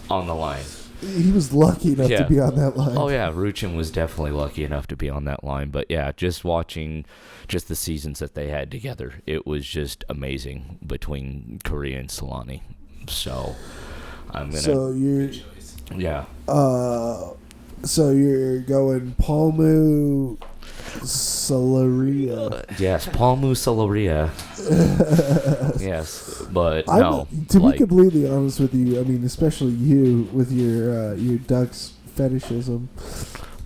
B: on the line.
A: He was lucky enough to be on that line.
B: Oh, yeah, Ruchin was definitely lucky enough to be on that line. But, just watching just the seasons that they had together, it was just amazing between Korea and Solani. So, I'm going to...
A: So, you're...
B: Yeah.
A: So you're going Palmu Solaria.
B: Yes, Palmu Solaria. Yes, but no.
A: To be completely honest with you, I mean, especially you with your Ducks fetishism,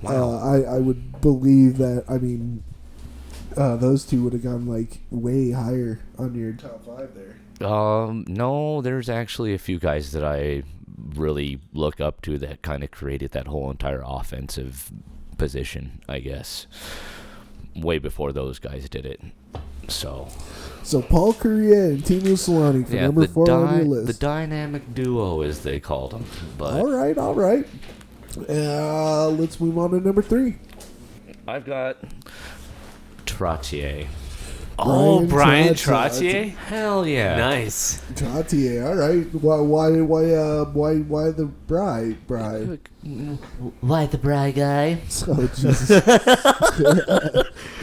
A: I would believe that, I mean, those two would have gone, way higher on your top 5 there.
B: No, there's actually a few guys that I really look up to that kind of created that whole entire offensive position, I guess, way before those guys did it. So
A: Paul Korea and Teemu Solani for number 4 on your list.
B: The dynamic duo, as they called them. But
A: all right. Let's move on to number 3.
B: I've got Trottier.
C: Brian Trottier?
B: Hell yeah.
C: Nice.
A: Trottier, all right. Why the bride?
B: Why the bride guy?
A: Oh, Jesus.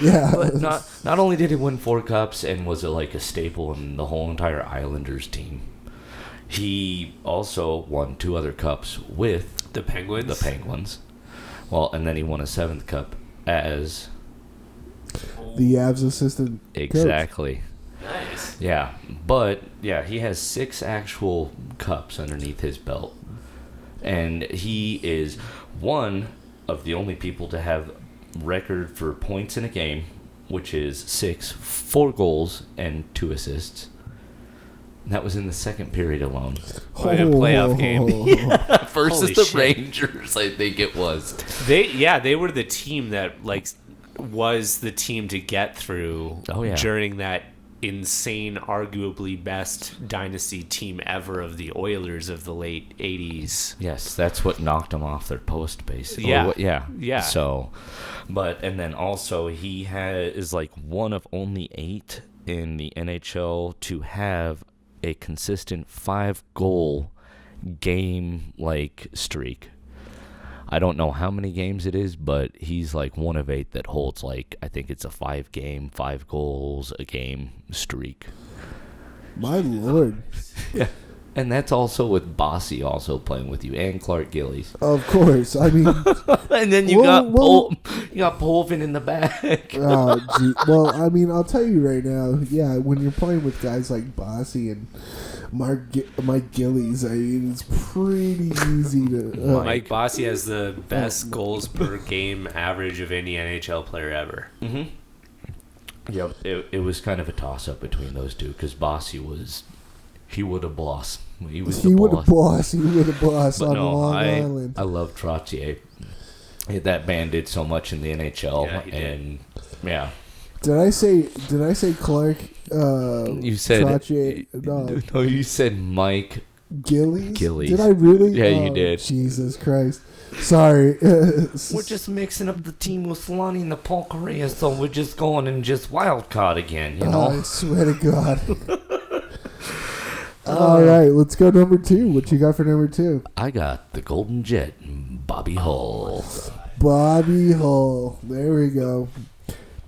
A: Yeah.
B: But not only did he win 4 cups and was a staple in the whole entire Islanders team, he also won 2 other cups with
C: the Penguins.
B: Well, and then he won a 7th cup as...
A: the Avs assistant
B: Exactly.
C: Nice.
B: Yeah, but yeah, he has 6 actual cups underneath his belt, and he is one of the only people to have record for points in a game, which is 6, 4 goals and 2 assists. That was in the second period alone.
C: In a playoff game.
B: Versus
C: Holy
B: the
C: shit.
B: Rangers, I think it was.
C: They were the team that was the team to get through during that insane, arguably best dynasty team ever of the Oilers of the late 80s.
B: Yes, that's what knocked him off their post, basically.
C: Yeah.
B: So, and then also he is like one of only 8 in the NHL to have a consistent 5-goal game streak. I don't know how many games it is, but he's like one of 8 that holds I think it's a 5-game, 5 goals a game streak.
A: My lord.
B: Yeah. And that's also with Bossy also playing with you and Clark Gillies.
A: Of course. I mean,
B: and then you got Polvin in the back.
A: Oh, gee. Well, I mean, I'll tell you right now. Yeah, when you're playing with guys like Bossy and Mike Gillies, I mean, it's pretty easy to.
C: Mike Bossy has the best goals per game average of any NHL player ever.
B: Mm-hmm. Yep. It was kind of a toss up between those two because Bossy was. He would have boss. He would have boss
A: on Long Island.
B: I love Trottier. That man did so much in the NHL, and yeah.
A: Did I say Clark?
B: You said
A: Trottier.
B: No, you said Mike
A: Gillies.
B: Gillies.
A: Did I really?
B: Yeah, you did.
A: Jesus Christ. Sorry.
B: We're just mixing up the team with Lanny and the Paul Correa, so we're just going and just wild card again, you know?
A: I swear to God. All right, let's go number 2. What you got for number 2?
B: I got the Golden Jet, Bobby Hull.
A: Bobby Hull. There we go.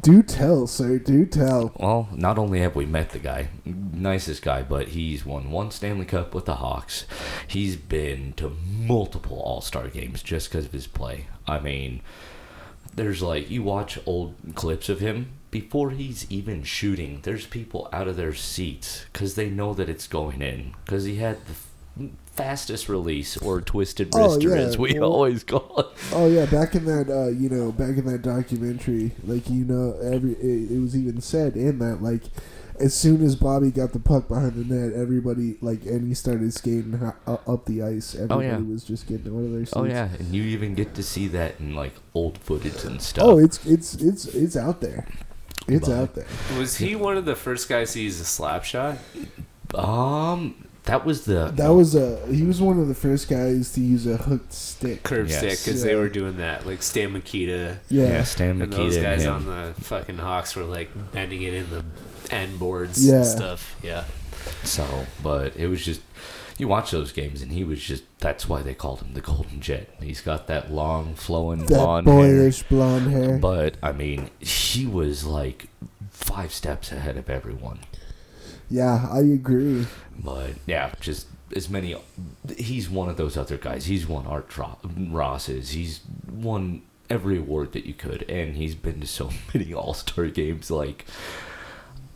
A: Do tell, sir. Do tell.
B: Well, not only have we met the guy, nicest guy, but he's won 1 Stanley Cup with the Hawks. He's been to multiple All-Star games just because of his play. I mean, there's you watch old clips of him. Before he's even shooting, there's people out of their seats because they know that it's going in. Because he had the fastest release or twisted wrister, as we always call it.
A: Oh yeah, back in that documentary, it was even said in that as soon as Bobby got the puck behind the net, everybody and he started skating up the ice. Everybody was just getting out of their seats.
B: Oh yeah, and you even get to see that in old footage and stuff.
A: Oh, it's out there. It's out there.
C: Was he one of the first guys to use a slap shot?
B: He
A: was one of the first guys to use a hooked stick.
C: Curve stick, because they were doing that. Stan Mikita.
A: Yeah,
B: Stan Mikita.
C: And those guys on the fucking Hawks were bending it in the end boards and stuff. Yeah.
B: So, but it was just, you watch those games and he was just, that's why they called him the Golden Jet. He's got that long flowing blonde hair. That boyish
A: blonde hair.
B: But, I mean, he was 5 steps ahead of everyone.
A: Yeah, I agree.
B: But, yeah, just as many, he's one of those other guys. He's won Art Ross's. He's won every award that you could. And he's been to so many All-Star games,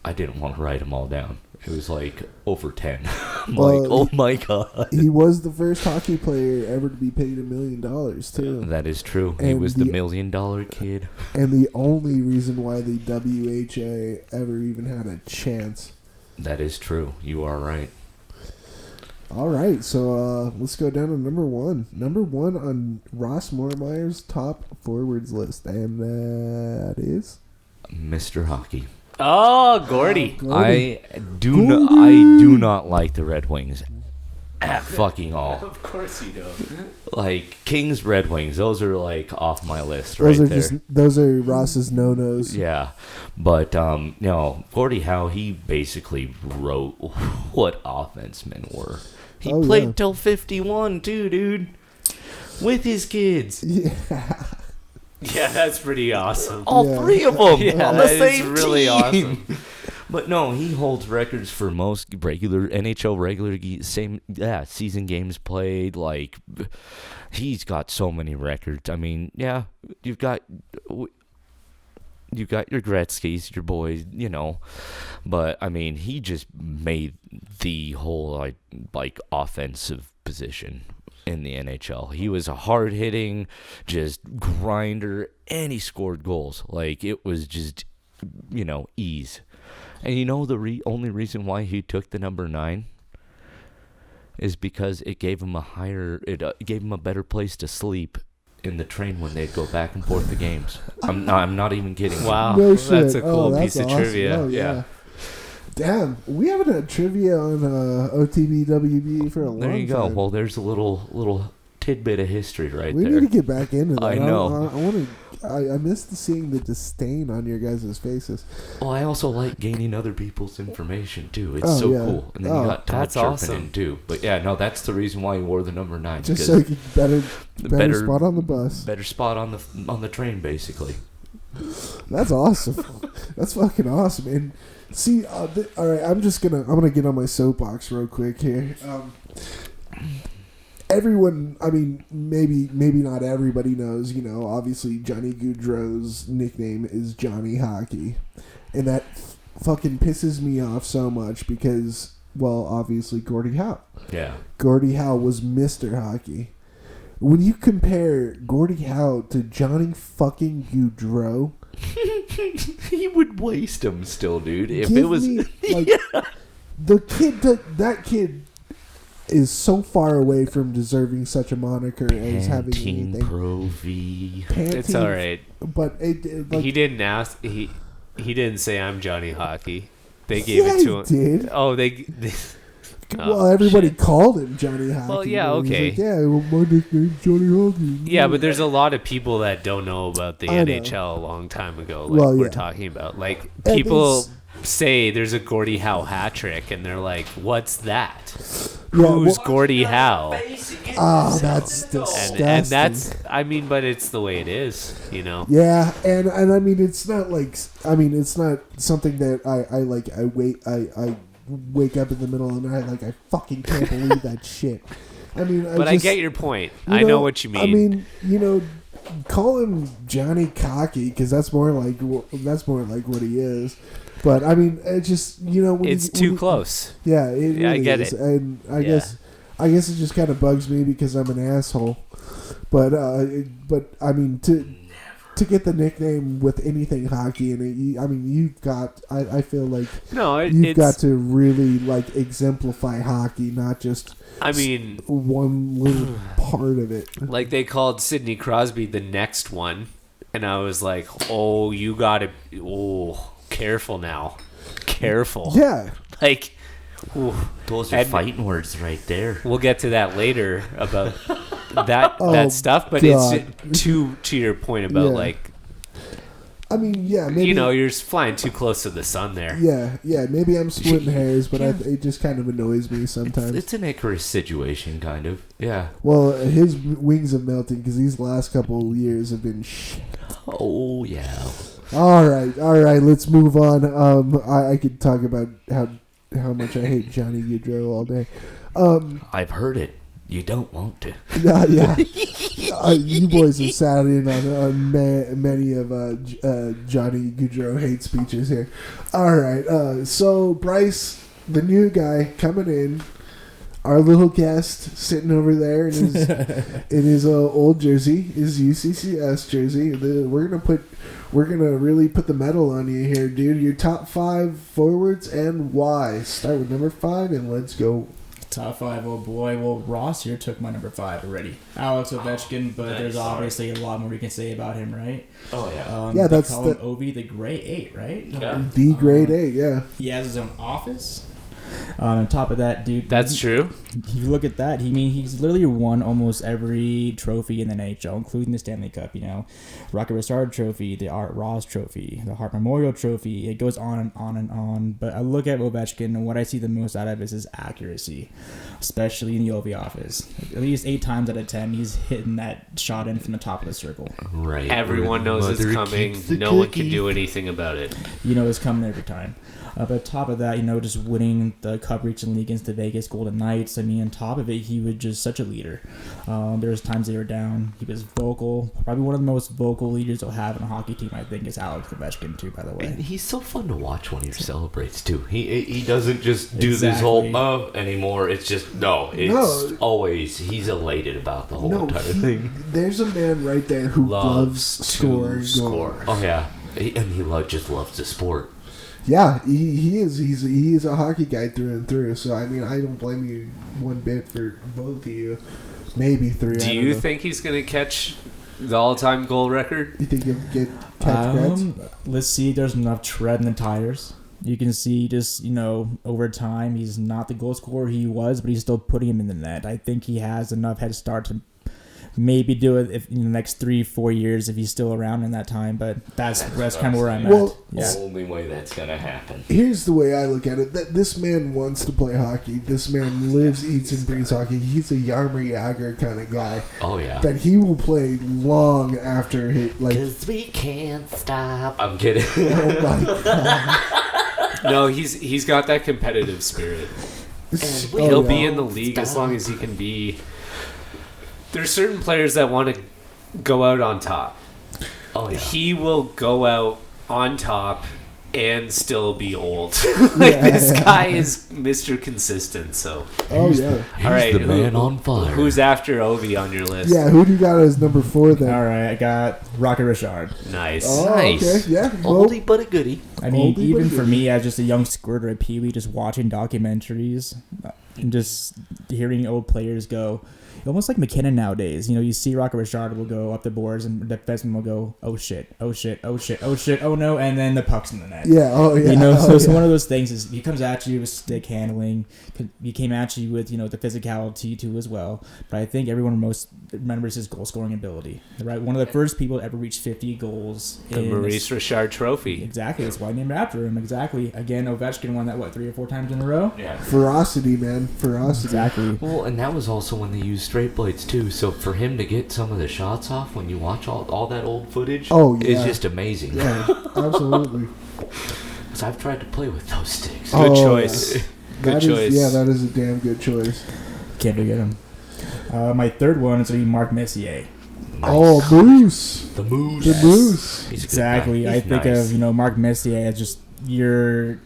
B: I didn't want to write them all down. It was over 10. I'm oh my God.
A: He was the first hockey player ever to be paid $1 million, too.
B: That is true. And he was the $1 million kid.
A: And the only reason why the WHA ever even had a chance.
B: That is true. You are right.
A: All right, so let's go down to number 1. Number 1 on Ross Mormeyer's top forwards list, and that is
B: Mr. Hockey.
C: Oh, Gordy.
B: I do not like the Red Wings at fucking all.
C: Of course you don't.
B: Kings, Red Wings, those are off my list
A: those are Ross's no-nos.
B: Yeah. But Gordie Howe, he basically wrote what offensemen were. He played till 51 too, dude. With his kids.
A: Yeah.
C: Yeah, that's pretty awesome.
B: All 3 of them on the same team.
C: Really awesome.
B: But no, he holds records for most NHL season games played. He's got so many records. I mean, yeah, you've got you got your Gretzky's, your boys, but I mean, he just made the whole like offensive position in the NHL. He was a hard-hitting, just grinder, and he scored goals. Like, it was just, ease. And the only reason why he took the number 9 is because it gave him gave him a better place to sleep in the train when they'd go back and forth the games. I'm not even kidding.
C: Wow,
A: No shit.
C: that's a cool
A: that's
C: piece of
A: awesome.
C: trivia.
A: Oh, yeah. Damn, we haven't had trivia on OTBWB for a long time.
B: There you go. Well, there's a little tidbit of history right
A: we
B: there.
A: need to get back into that.
B: I know.
A: I want to. I missed seeing the disdain on your guys' faces.
B: Well, I also like gaining other people's information too. It's so cool. And then you got Todd
C: that's
B: chirping
C: awesome.
B: in too. But yeah, no, that's the reason why he wore the number 9.
A: Just so you could better spot on the bus.
B: Better spot on the train, basically.
A: That's awesome. That's fucking awesome. And see, all right, I'm gonna get on my soapbox real quick here. Everyone, I mean, maybe not everybody knows, obviously Johnny Gaudreau's nickname is Johnny Hockey. And that fucking pisses me off so much because, well, obviously Gordie Howe.
B: Yeah.
A: Gordie Howe was Mr. Hockey. When you compare Gordie Howe to Johnny fucking Gaudreau,
B: he would waste him still, dude. If
A: give
B: it was
A: me, the kid, that kid is so far away from deserving such a moniker as having
B: Pantene
A: anything.
B: Pro V.
C: It's all right.
A: But
C: He didn't ask. He didn't say I'm Johnny Hockey. They gave it to him.
A: Did.
C: Oh, they
A: well, everybody called him Johnny Hockey.
C: Well, yeah, okay.
A: Like, yeah, well, my nickname's Johnny Hockey.
C: Yeah, but there's a lot of people that don't know about the
A: I know.
C: NHL a long time ago.
A: Well,
C: we're
A: yeah.
C: talking about. Like,
A: And
C: people
A: it's-
C: say there's a Gordie Howe hat trick, and they're like, "What's that?
A: Yeah,
C: Who's
A: well-
C: Gordie Howe?"
A: That's disgusting.
C: And that's, I mean, but it's the way it is,
A: Yeah, and I mean, it's not like, it's not something that I wake up in the middle of the night like I fucking can't believe that shit. I mean,
C: I get your point. I know what you mean.
A: I mean, call him Johnny Cocky because that's more like what he is. But I mean, it just when
C: it's too close.
A: Yeah, it really
C: I get
A: is.
C: it.
A: And I guess it just kind of bugs me because I'm an asshole. But I mean to get the nickname with anything hockey in it, you've got. I feel like you've got to really like exemplify hockey, not just.
C: I mean,
A: one little part of it.
C: Like they called Sidney Crosby the next one, and I was like, "Oh, you got to, careful now, careful."
A: Yeah.
C: Like, ooh.
B: Those are fighting words right there.
C: We'll get to that later about that stuff, but
A: God.
C: it's to your point about like.
A: I mean, yeah, maybe,
C: you're flying too close to the sun there.
A: Yeah, maybe I'm splitting hairs, but it just kind of annoys me sometimes.
B: It's an Icarus situation, kind of. Yeah.
A: Well, his wings are melting because these last couple of years have been shit.
B: Oh, yeah.
A: All right, let's move on. I could talk about how much I hate Johnny Gaudreau all day.
B: I've heard it. You don't want to.
A: Yeah. You boys have sat in on many of Johnny Gaudreau hate speeches here. All right. So Bryce, the new guy coming in, our little guest sitting over there in his old jersey, his UCCS jersey. We're gonna really put the metal on you here, dude. Your top 5 forwards and why. Start with number 5 and let's go.
D: Top 5, oh boy. Well, Ross here took my number 5 already. Alex Ovechkin, but there's obviously a lot more we can say about him, right?
B: Oh, yeah.
A: Yeah,
D: they call him Ovi the Grey 8, right?
B: Yeah.
A: The grade 8, yeah.
D: He has his own office. On top of that, dude.
C: That's true.
D: If you look at that, he's literally won almost every trophy in the NHL, including the Stanley Cup, Rocket Richard Trophy, the Art Ross Trophy, the Hart Memorial Trophy. It goes on and on and on. But I look at Ovechkin, and what I see the most out of is his accuracy, especially in the OV office. At least 8 times out of 10, he's hitting that shot in from the top of the circle.
B: Right.
C: Everyone knows it's coming. No one can do anything about it.
D: It's coming every time. But top of that, just winning the cup reaching league against the Vegas Golden Knights. I mean, on top of it, he was just such a leader. There was times they were down. He was vocal. Probably one of the most vocal leaders you'll have in a hockey team, I think, is Alex Ovechkin, too, by the way.
B: And he's so fun to watch when he celebrates, too. He doesn't just do this whole anymore. It's just, always, he's elated about the whole entire thing.
A: There's a man right there who loves scoring.
B: Oh, yeah. And he just loves the sport.
A: Yeah, he is. He's a hockey guy through and through. So I mean, I don't blame you one bit for both of you. Maybe three.
C: Do you think he's going to catch the all-time goal record?
A: You think he'll catch Gretz?
D: Let's see. There's enough tread in the tires. You can see just, over time, he's not the goal scorer he was, but he's still putting him in the net. I think he has enough head start to maybe do it if in the next 3-4 years if he's still around in that time, but that's kind of where I'm at.
B: The only way that's gonna happen.
A: Here's the way I look at it: that this man wants to play hockey. This man lives, eats, and breathes hockey. He's a Jaromir Jagr kind of guy.
B: Oh yeah.
A: That he will play long after he
B: Cause we can't stop. I'm kidding.
A: Oh my god.
C: No, he's got that competitive spirit. And he'll be in the league as long as he can be. There's certain players that want to go out on top.
B: Oh, yeah.
C: He will go out on top and still be old. This guy is Mr. Consistent. So.
A: Oh yeah.
C: All right,
B: the man on fire.
C: Who's after Ovi on your list?
A: Yeah, who do you got as number 4 then?
D: All right, I got Rocket Richard.
C: Nice.
A: Oh,
B: Nice.
A: Okay. Yeah.
B: Oldie but a goodie.
D: I mean, even for me as just a young squirter at Pee Wee, just watching documentaries and just hearing old players go. Almost like McKinnon nowadays. You see Rocket Richard will go up the boards and the defenseman will go, oh shit, oh shit, oh shit, oh shit, oh no, and then the puck's in the net.
A: Yeah, oh yeah.
D: It's one of those things is he comes at you with stick handling. He came at you with, the physicality too as well. But I think everyone most remembers his goal scoring ability. Right? One of the first people to ever reach 50 goals.
C: The Maurice Richard Trophy.
D: Exactly. That's why I named it after him. Exactly. Again, Ovechkin won that, 3 or 4 times in a row?
B: Yeah.
A: Ferocity, man. Ferocity.
D: Exactly.
B: Well, and that was also when they used straight blades too. So for him to get some of the shots off when you watch all that old footage, is just amazing.
A: Yeah, absolutely.
B: Because I've tried to play with those sticks.
C: Good choice.
A: Yeah.
C: Good choice.
A: That is a damn good choice.
D: Can't forget him. My third one is going to be Mark Messier.
B: Nice.
A: Oh, Moose.
B: The Moose.
A: The Moose.
B: He's
D: Exactly. I think of Mark Messier as just your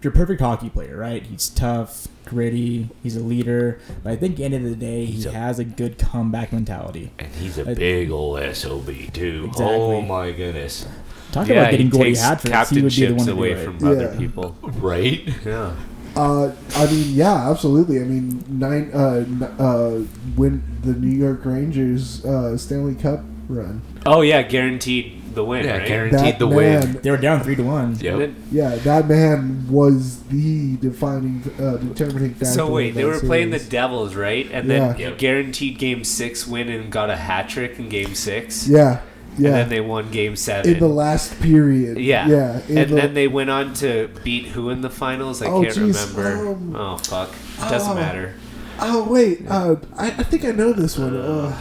D: perfect hockey player, right? He's tough, gritty, he's a leader, but I think at the end of the day, he has a good comeback mentality.
B: And he's a big old SOB too.
D: Exactly.
B: Oh my goodness.
D: Talk about getting goalie hat tricks. He would be the one to
C: away
D: do it.
C: from other people.
B: Right?
C: Yeah.
A: I mean, yeah, absolutely. I mean, when the New York Rangers Stanley Cup run.
C: Oh yeah, guaranteed the win.
B: Yeah,
C: right?
B: guaranteed the win.
D: They were down 3-1.
B: Yep.
A: Yeah, that man was the determining factor.
C: So wait,
A: in
C: they
A: that
C: were playing the
A: series.
C: Devils, right? And then guaranteed Game 6 win and got a hat trick in Game 6.
A: Yeah.
C: And then they won Game 7.
A: In the last period.
C: Yeah.
A: Yeah.
C: Then they went on to beat who in the finals? I can't remember. Oh, fuck. Doesn't matter.
A: Oh, wait. I think I know this one.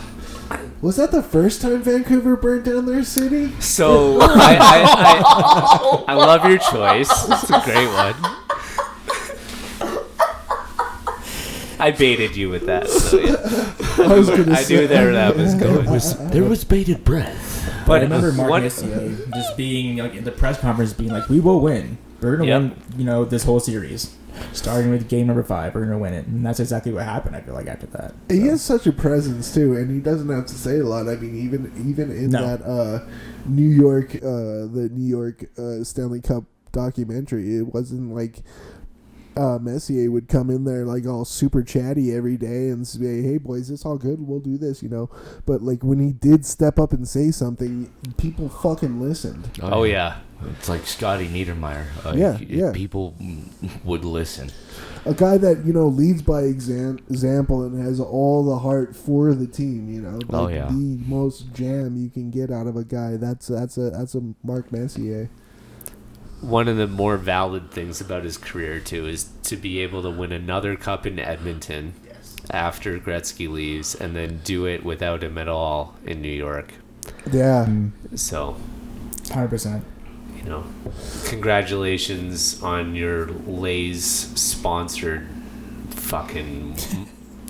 A: Was that the first time Vancouver burnt down their city?
C: So, I love your choice. It's a great one. I baited you with that. So yeah. I knew that was going.
B: There was bated breath.
D: But I remember Mark Messier just being in the press conference being like, we will win. We're going to win, this whole series. Starting with game number 5, we're going to win it. And that's exactly what happened, I feel like, after that.
A: So. He has such a presence, too, and he doesn't have to say a lot. I mean, even in that New York Stanley Cup documentary, it wasn't like Messier would come in there like all super chatty every day and say, hey, boys, it's all good. We'll do this, But, like, when he did step up and say something, people fucking listened.
C: Oh, yeah.
B: It's like Scotty Niedermayer. People would listen.
A: A guy that, leads by example and has all the heart for the team, The most jam you can get out of a guy. That's a Mark Messier.
C: One of the more valid things about his career, too, is to be able to win another cup in Edmonton after Gretzky leaves and then do it without him at all in New York.
A: Yeah.
C: So.
D: 100%.
C: you know, congratulations on your Lay's sponsored fucking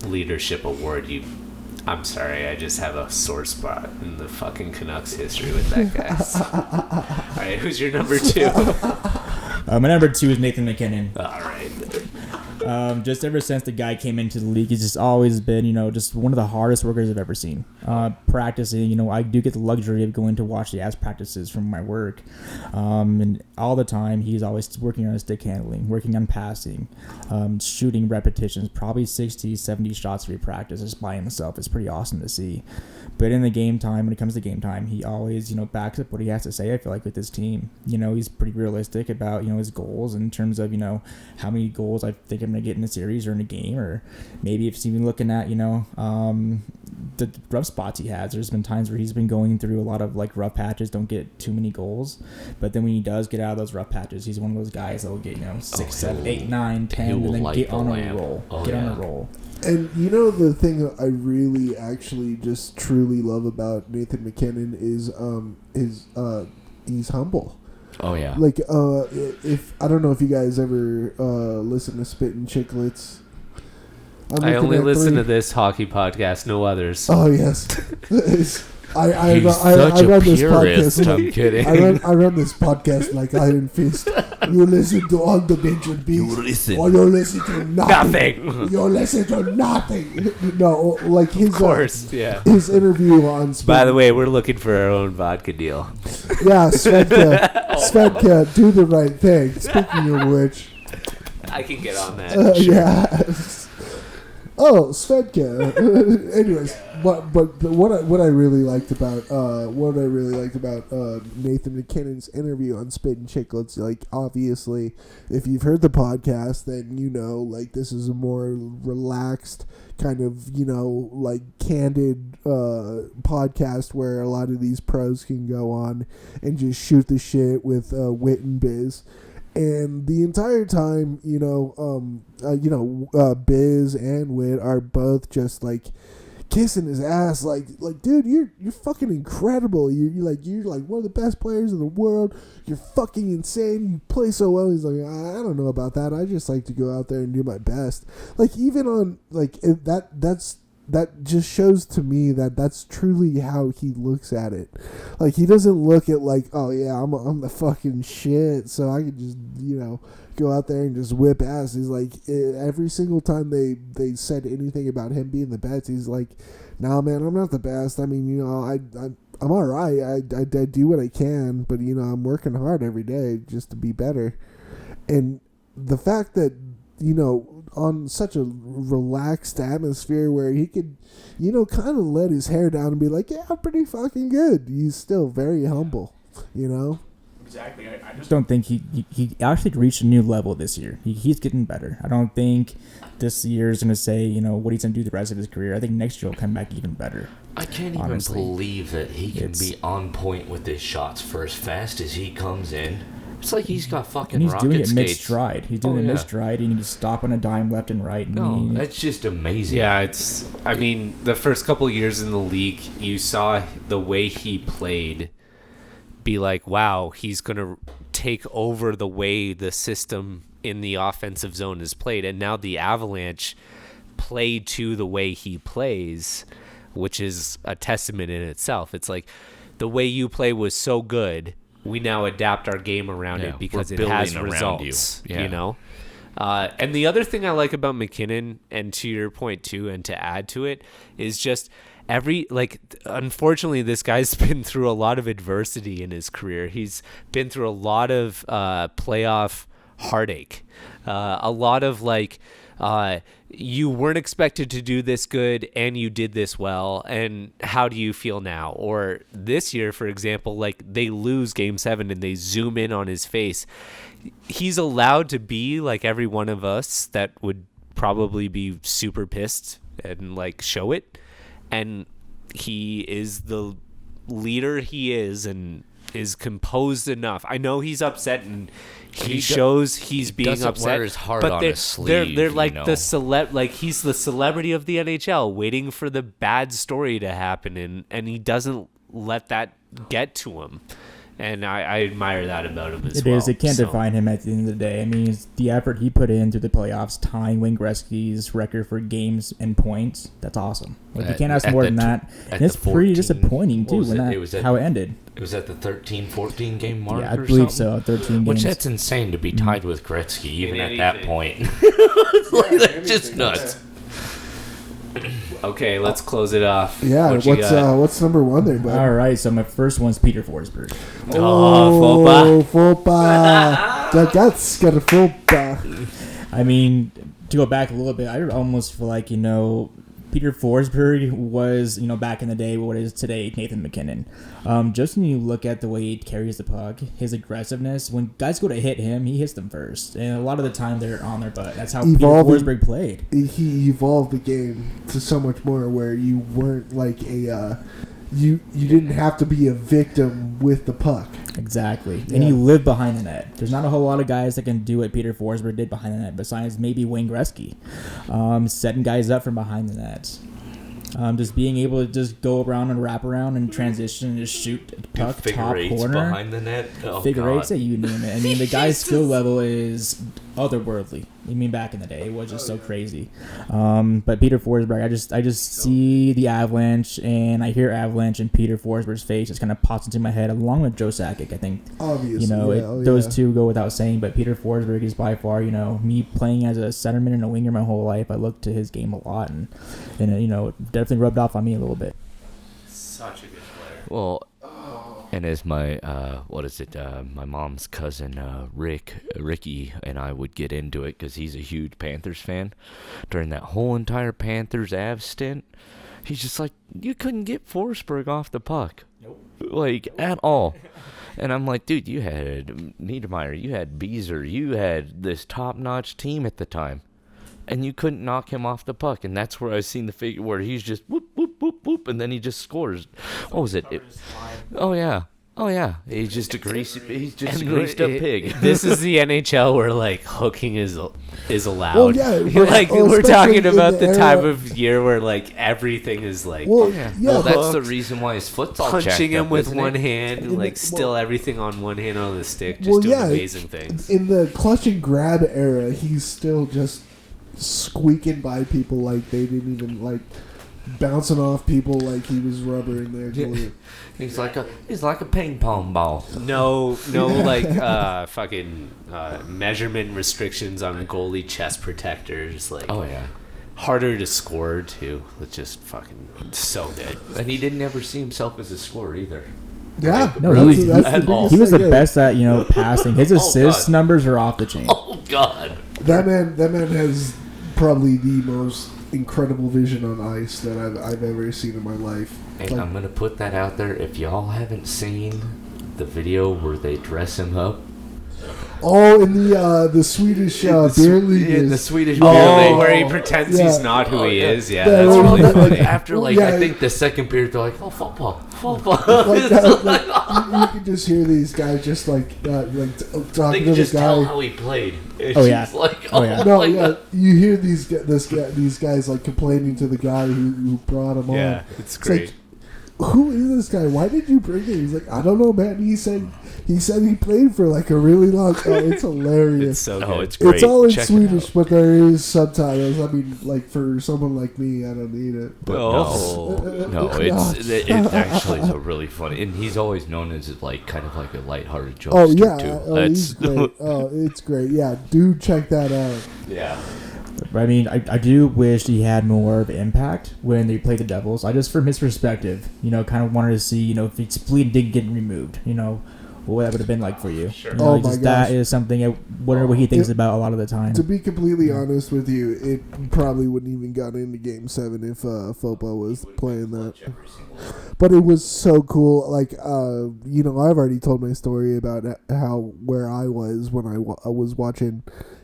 C: leadership award. I'm sorry, I just have a sore spot in the fucking Canucks history with that guy. All right, who's your number 2?
D: My number 2 is Nathan McKinnon.
C: All right.
D: Just ever since the guy came into the league, he's just always been, just one of the hardest workers I've ever seen. Practicing, I do get the luxury of going to watch the ass practices from my work. And all the time, he's always working on his stick handling, working on passing, shooting repetitions, probably 60, 70 shots every practice just by himself. It's pretty awesome to see. But in the game time, when it comes to game time, he always, backs up what he has to say, I feel like, with his team. He's pretty realistic about, his goals in terms of, how many goals I think I'm going to get in a series or in a game, or maybe if he's even looking at, the rough spots he has. There's been times where he's been going through a lot of, rough patches, don't get too many goals. But then when he does get out of those rough patches, he's one of those guys that will get, 6, 7, 8, 9, 10, and then get on a roll. On a roll.
A: And the thing that I really actually just truly love about Nathan McKinnon is he's humble.
B: Oh yeah.
A: If I don't know if you guys ever listen to Spittin' Chicklets.
C: I only listen to this hockey podcast, no others.
A: Oh yes. I
B: He's
A: run
B: such a
A: this
B: purist.
A: podcast.
B: I'm kidding.
A: I run this podcast like Iron Fist. You listen to all the major beats, or you listen to nothing. You listen to nothing. No, his
C: Of course, yeah.
A: His interview on.
C: By the way, we're looking for our own vodka deal.
A: Yeah, Svedka, do the right thing. Speaking of which,
C: I can get on that. Sure.
A: Yeah. Oh, Svedka. Anyways, but what I really liked about Nathan McKinnon's interview on Spittin' Chicklets, obviously, if you've heard the podcast, then this is a more relaxed kind of candid podcast where a lot of these pros can go on and just shoot the shit with wit and biz. And the entire time, Biz and Wit are both just kissing his ass, dude, you're fucking incredible. You're one of the best players in the world. You're fucking insane. You play so well. He's like, I don't know about that. I just like to go out there and do my best. Even on that just shows to me that that's truly how he looks at it. He doesn't look at oh yeah, I'm the fucking shit, so I can just go out there and just whip ass. He's every single time they said anything about him being the best, he's like, nah man, I'm not the best. I mean, I'm all right. I do what I can, but I'm working hard every day just to be better. And the fact that on such a relaxed atmosphere where he could, kind of let his hair down and be like, yeah, I'm pretty fucking good. He's still very humble,
D: Exactly. I just don't think he actually reached a new level this year. He's getting better. I don't think this year is going to say, what he's going to do the rest of his career. I think next year will come back even better.
B: I can't even believe that he can be on point with his shots for as fast as he comes in. It's like he's got fucking rocket skates.
D: And he's doing it mid-stride. He's doing it mid-stride, and he can stop on a dime left and right. And
B: that's just amazing.
C: Yeah, the first couple of years in the league, you saw the way he played be like, wow, he's going to take over the way the system in the offensive zone is played. And now the Avalanche play to the way he plays, which is a testament in itself. It's like the way you play was so good, we now adapt our game around it because it has results, And the other thing I like about McKinnon, and to your point too, and to add to it, is just unfortunately, this guy's been through a lot of adversity in his career. He's been through a lot of playoff heartache, a lot of you weren't expected to do this good and you did this well, and how do you feel now? Or this year, for example, they lose Game 7 and they zoom in on his face. He's allowed to be like every one of us that would probably be super pissed and show it. And he is the leader he is and is composed enough. I know he's upset and he shows he's being upset.
B: Wear his heart
C: but
B: on his sleeve,
C: they're the celeb, he's the celebrity of the NHL, waiting for the bad story to happen, and he doesn't let that get to him. And I admire that about him as
D: It
C: well.
D: is. It can't define him at the end of the day. I mean, it's the effort he put into the playoffs, tying Wayne Gretzky's record for games and points. That's awesome. Like, you can't ask more than that. And it's pretty disappointing, too, how it ended.
B: It was at the 13-14 game mark.
D: Yeah, I believe so. 13 games.
B: Which that's insane to be tied with Gretzky even at that point. That's just nuts.
C: Okay, let's close it off.
A: Yeah, what's number one there, bud?
D: All right, so my first one's Peter Forsberg.
C: Oh,
A: Fopa. That's got a Fopa.
D: I mean, to go back a little bit, I almost feel like, Peter Forsberg was, back in the day, what is today Nathan McKinnon. Just when you look at the way he carries the puck, his aggressiveness, when guys go to hit him, he hits them first. And a lot of the time, they're on their butt. That's how Peter Forsberg played.
A: He evolved the game to so much more where you weren't like you didn't have to be a victim with the puck.
D: Exactly.
A: Yeah.
D: And he lived behind the net. There's not a whole lot of guys that can do what Peter Forsberg did behind the net, besides maybe Wayne Gretzky. Setting guys up from behind the net. Just being able to just go around and wrap around and transition and just shoot the puck top corner.
B: Behind the net.
D: Figure eights, you name it. I mean, the guy's skill level is otherworldly. I mean, back in the day, it was just so crazy. But Peter Forsberg, I just see the Avalanche, and I hear Avalanche, and Peter Forsberg's face just kind of pops into my head, along with Joe Sakic. I think,
A: obviously,
D: those two go without saying. But Peter Forsberg is by far, me playing as a centerman and a winger my whole life. I looked to his game a lot, and it definitely rubbed off on me a little bit.
C: Such a good player.
B: Well, and as my my mom's cousin Ricky and I would get into it because he's a huge Panthers fan. During that whole entire Panthers Avs stint, he's just like, you couldn't get Forsberg off the puck, at all. And I'm like, dude, you had Niedermeyer, you had Beezer, you had this top-notch team at the time, and you couldn't knock him off the puck. And that's where I've seen the figure where he's just whoop, whoop, whoop, whoop, and then he just scores. What was it? Oh, yeah. He's just a greased up pig.
C: This is the NHL where, hooking is allowed.
A: Well, yeah.
C: We're talking about the time
A: era
C: of year where,
A: Well,
C: everything is,
B: Well, that's the reason why his foot's all
C: punching him
B: up,
C: with one
B: it?
C: hand, still everything on one hand on the stick, just doing amazing things.
A: In the clutch and grab era, he's still just squeaking by people like they didn't even bouncing off people like he was rubber in there.
B: Yeah. He's like a ping pong ball.
C: No, fucking measurement restrictions on goalie chest protectors. Harder to score too. It's just fucking so good.
B: And he didn't ever see himself as a scorer either.
A: Yeah,
D: no,
A: really.
D: He was the best at passing. His assist numbers are off the chain.
B: Oh God,
A: that man has probably the most incredible vision on ice that I've ever seen in my life.
B: And I'm gonna put that out there. If y'all haven't seen the video where they dress him up,
A: in the Swedish beer league,
B: in the Swedish beer league,
C: where he pretends he's not who he is. Yeah,
A: Yeah,
C: that's really funny.
B: after I think the second beer, they're like, oh, football.
A: You can just hear these guys just talking
B: They
A: to
B: can
A: the
B: just
A: guy.
B: tell how he played.
D: Oh, yeah.
A: No, yeah, you hear these guys complaining to the guy who brought him on.
C: Yeah, it's great.
A: Who is this guy? Why did you bring him? He's like, I don't know, man. He said he played for a really long time. It's hilarious.
C: It's so good.
B: Oh, it's great.
A: It's all in
B: Check
A: Swedish, but there is subtitles. I mean, for someone like me, I don't need it.
B: But no, it actually is a really funny, and he's always known as kind of a lighthearted jokester
A: Oh yeah,
B: too.
A: he's great. Oh, it's great. Yeah, do check that out.
B: Yeah.
D: I mean, I do wish he had more of impact when they played the Devils. I just, from his perspective, kind of wanted to see, if his spleen didn't get removed, what that would have been like for you.
C: Sure.
A: Oh my gosh.
D: That is something I wonder what he thinks about a lot of the time.
A: To be completely honest with you, it probably wouldn't even got into Game 7 if Fopa was playing that. But it was so cool. I've already told my story about where I was when I was watching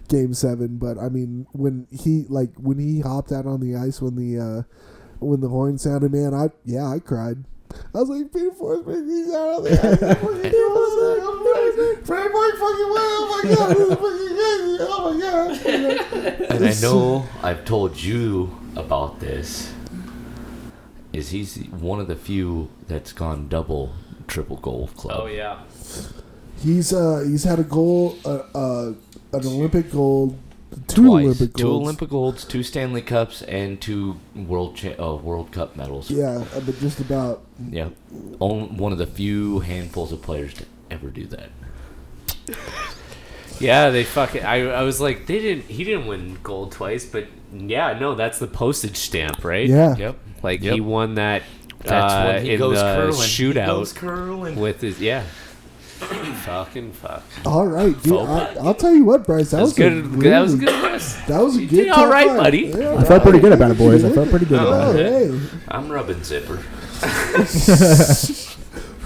A: Game 7. But I mean, when he hopped out on the ice when the horn sounded, man, I cried. I was like, Peter Forsberg, he's out of there. Frank fucking way. Oh my God. This is fucking crazy. Oh my God.
B: And I know I've told you about this. Is he's one of the few that's gone double triple goal club.
C: Oh yeah.
A: He's had a goal, an Olympic gold, two Olympic golds.
B: 2 Olympic golds, 2 Stanley Cups, and 2 World Cup medals.
A: Yeah, but just about.
B: Yeah, one of the few handfuls of players to ever do that.
C: Yeah, they fucking. I was like, he didn't win gold twice, but yeah, no, that's the postage stamp, right?
A: Yeah.
B: Yep.
C: Like
B: Yep.
C: he won that
B: That's when he
C: in
B: goes
C: the
B: curling.
C: shootout
B: He goes curling.
C: with his fucking fuck.
A: All right, dude.
C: Faux
A: I'll tell you what, Bryce. That was
C: good.
A: Really,
C: That was a good list.
A: That was a
C: You
A: good.
C: did all
A: top
C: right,
A: five.
C: buddy.
A: Yeah,
D: I felt pretty good about it, boys. I felt pretty good about
A: Oh,
D: it.
A: hey.
B: I'm rubbing zipper.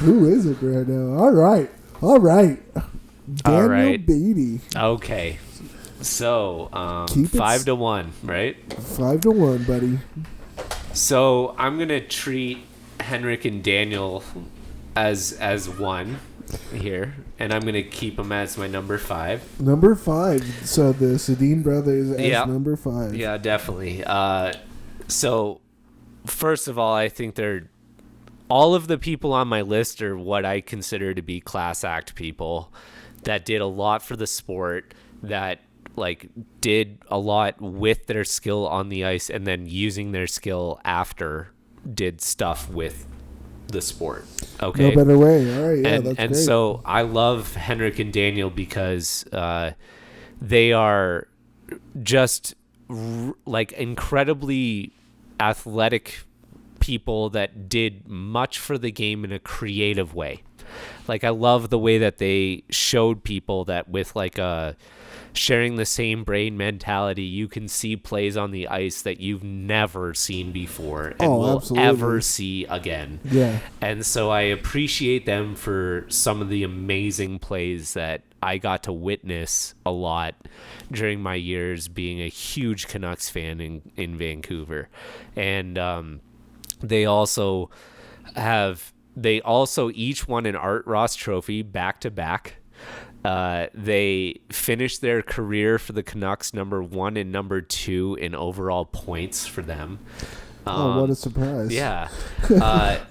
A: Who is it right now? All right. Daniel
C: right.
A: Beatty.
C: Okay, so
A: Keep it
C: 5-1, right?
A: 5-1, buddy.
C: So I'm gonna treat Henrik and Daniel as one here, and I'm gonna keep them as my number 5.
A: Number 5. So the Sedin brothers as
C: Yeah.
A: number 5.
C: Yeah, definitely. So first of all, I think all of the people on my list are what I consider to be class act people that did a lot for the sport, that like did a lot with their skill on the ice, and then using their skill after did stuff with the sport. Okay.
A: No better way. All right. Yeah,
C: and
A: that's
C: and
A: great.
C: so I love Henrik and Daniel because they are just like incredibly athletic people that did much for the game in a creative way. Like I love the way that they showed people that with like a sharing the same brain mentality, you can see plays on the ice that you've never seen before and will
A: absolutely.
C: ever see again.
A: Yeah.
C: And so I appreciate them for some of the amazing plays that I got to witness a lot during my years being a huge Canucks fan in Vancouver. And they also each won an Art Ross trophy back to back. They finished their career for the Canucks number 1 and number 2 in overall points for them.
A: What a surprise.
C: Yeah.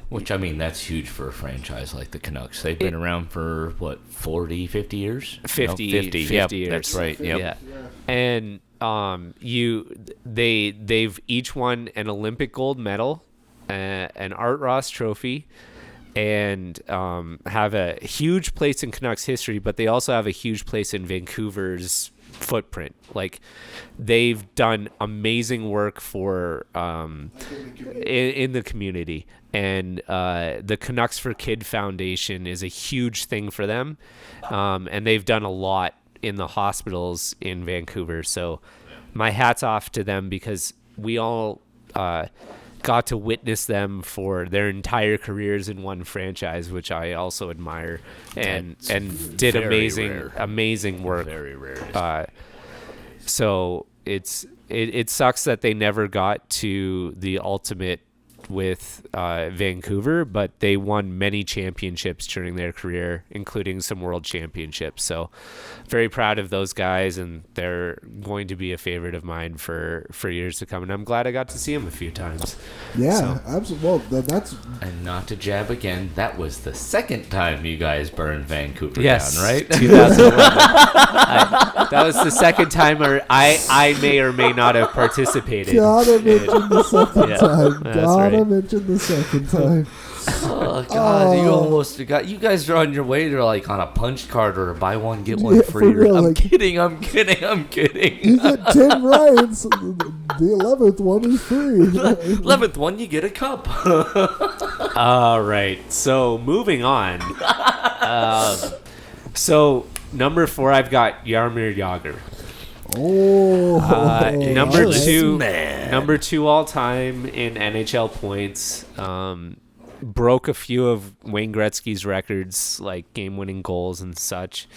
B: Which, I mean, that's huge for a franchise like the Canucks. They've been around for, 40, 50 years?
C: 50
B: Yep,
C: years.
B: that's right. Yep.
C: Yeah. And they've each won an Olympic gold medal, an Art Ross trophy, and have a huge place in Canucks history, but they also have a huge place in Vancouver's footprint. Like they've done amazing work for in the community, and the Canucks for Kid Foundation is a huge thing for them, and they've done a lot in the hospitals in Vancouver. So my hat's off to them, because we all got to witness them for their entire careers in one franchise, which I also admire, and did amazing work.
B: Very rare.
C: So it sucks that they never got to the ultimate with Vancouver, but they won many championships during their career, including some world championships. So very proud of those guys, and they're going to be a favorite of mine for years to come. And I'm glad I got to see them a few times.
A: Yeah, absolutely. Well, that's
B: And not to jab again, that was the second time you guys burned Vancouver
C: Yes,
B: down, right?
C: 2011. That was the second time I may or may not have participated.
A: gotta mention the second
C: Yeah,
A: time.
C: that's
A: Gotta
C: right.
A: mention the second time.
B: Oh God! You almost got. You guys are on your way to like on a punch card or a buy one get one
A: Yeah,
B: free.
A: for real,
B: I'm
A: like-
B: kidding. I'm kidding.
A: You get 10 rides. The 11th one is free.
B: 11th one, you get a cup.
C: All right. So moving on. So number 4, I've got Jaromir Jagr. Number
A: nice.
C: two,
B: man.
C: number 2 all time in NHL points. Broke a few of Wayne Gretzky's records, like game-winning goals and such.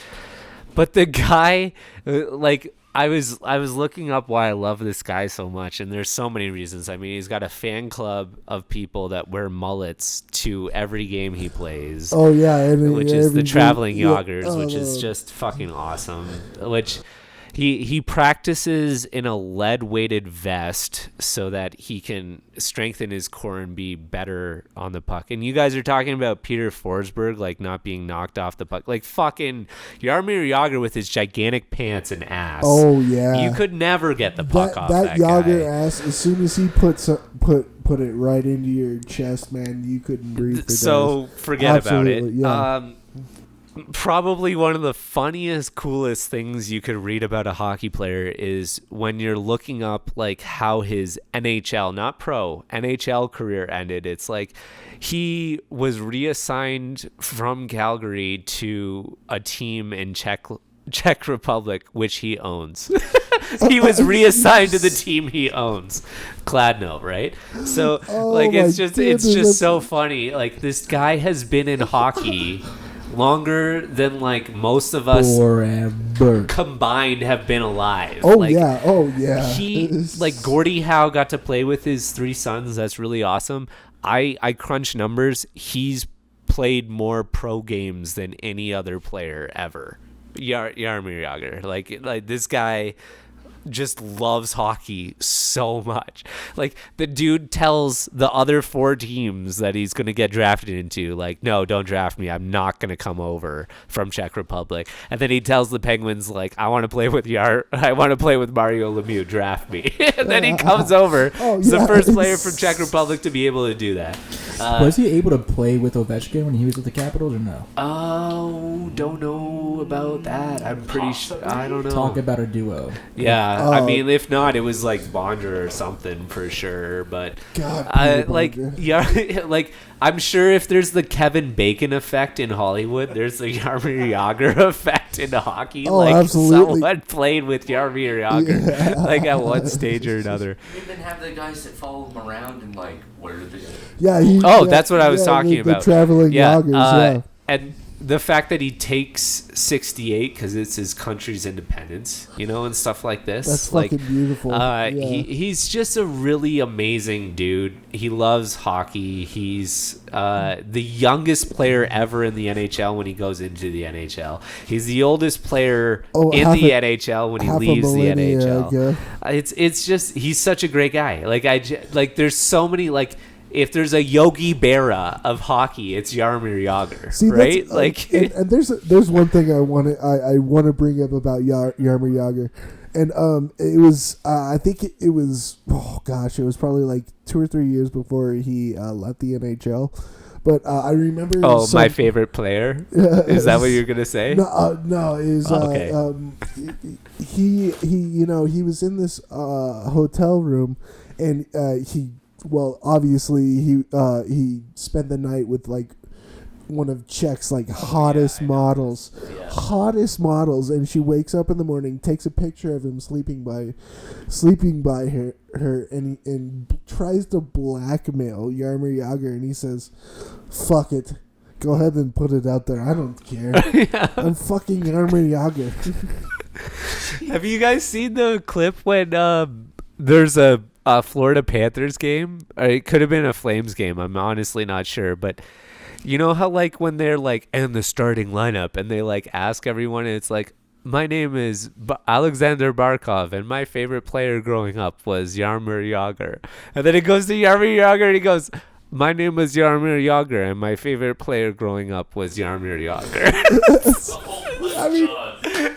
C: But the guy, like, I was looking up why I love this guy so much, and there's so many reasons. I mean, he's got a fan club of people that wear mullets to every game he plays.
A: Oh, yeah.
C: Which is the Traveling
A: yeah,
C: Jagers, which is just fucking awesome. Which, He practices in a lead-weighted vest so that he can strengthen his core and be better on the puck. And you guys are talking about Peter Forsberg like not being knocked off the puck. Like fucking Jaromir Jagr with his gigantic pants and ass.
A: Oh yeah,
C: you could never get the puck off
A: that
C: guy.
A: Jagr ass. As soon as he put it right into your chest, man, you couldn't breathe.
C: So forget
A: Absolutely,
C: about it.
A: Yeah.
C: Probably one of the funniest, coolest things you could read about a hockey player is when you're looking up like how his NHL, not pro, NHL career ended. It's like he was reassigned from Calgary to a team in Czech Republic, which he owns. He was reassigned to the team he owns, Kladno, right? So it's just so funny. Like this guy has been in hockey longer than like most of us
D: forever
C: combined have been alive.
A: Oh yeah.
C: He like Gordie Howe got to play with his 3 sons. That's really awesome. I crunch numbers. He's played more pro games than any other player ever. Jaromir Jagr. Like this guy just loves hockey so much. Like the dude tells the other 4 teams that he's going to get drafted into, like, no, don't draft me. I'm not going to come over from Czech Republic. And then he tells the Penguins, like, I want to play with Mario Lemieux. Draft me. And then he comes over. He's the first player from Czech Republic to be able to do that.
D: Was he able to play with Ovechkin when he was with the Capitals or no?
C: Oh, don't know about that. I'm pretty sure. I don't know.
D: Talk about a duo.
C: Yeah. I mean, if not, it was like Bondra or something for sure. But
A: God,
C: like I'm sure if there's the Kevin Bacon effect in Hollywood, there's the Jaromir Jagr effect in hockey.
A: Absolutely.
C: Someone played with Jaromir Jagr like at one stage or another.
B: You even have the guys that follow him around and like, where did they go?
A: Yeah.
C: That's what I was talking about.
A: The traveling Jagrs.
C: And the fact that he takes 68 because it's his country's independence, and stuff like this.
A: That's fucking beautiful.
C: He's just a really amazing dude. He loves hockey. He's the youngest player ever in the NHL when he goes into the NHL. He's the oldest player in the NHL when he leaves the NHL. It's just he's such a great guy. Like there's so many like. If there's a Yogi Berra of hockey, it's Jaromir Jagr, right?
A: And there's one thing I want to bring up about Jaromir Jagr, and it was I think it was it was probably like 2 or 3 years before he left the NHL, but I remember.
C: My favorite player. Is that what you're gonna say?
A: No, is
C: okay.
A: He was in this hotel room, and obviously he spent the night with like one of Czech's like hottest models, and she wakes up in the morning, takes a picture of him sleeping by her, and tries to blackmail Jaromir Jagr, and he says, "Fuck it, go ahead and put it out there. I don't care. I'm fucking Jaromir Jagr."
C: Have you guys seen the clip when there's a Florida Panthers game? Or it could have been a Flames game. I'm honestly not sure. But you know how like when they're like in the starting lineup and they like ask everyone, and it's like, my name is Alexander Barkov and my favorite player growing up was Jaromir Jagr. And then it goes to Jaromir Jagr and he goes, my name is Jaromir Jagr and my favorite player growing up was Jaromir Jagr.
A: I mean,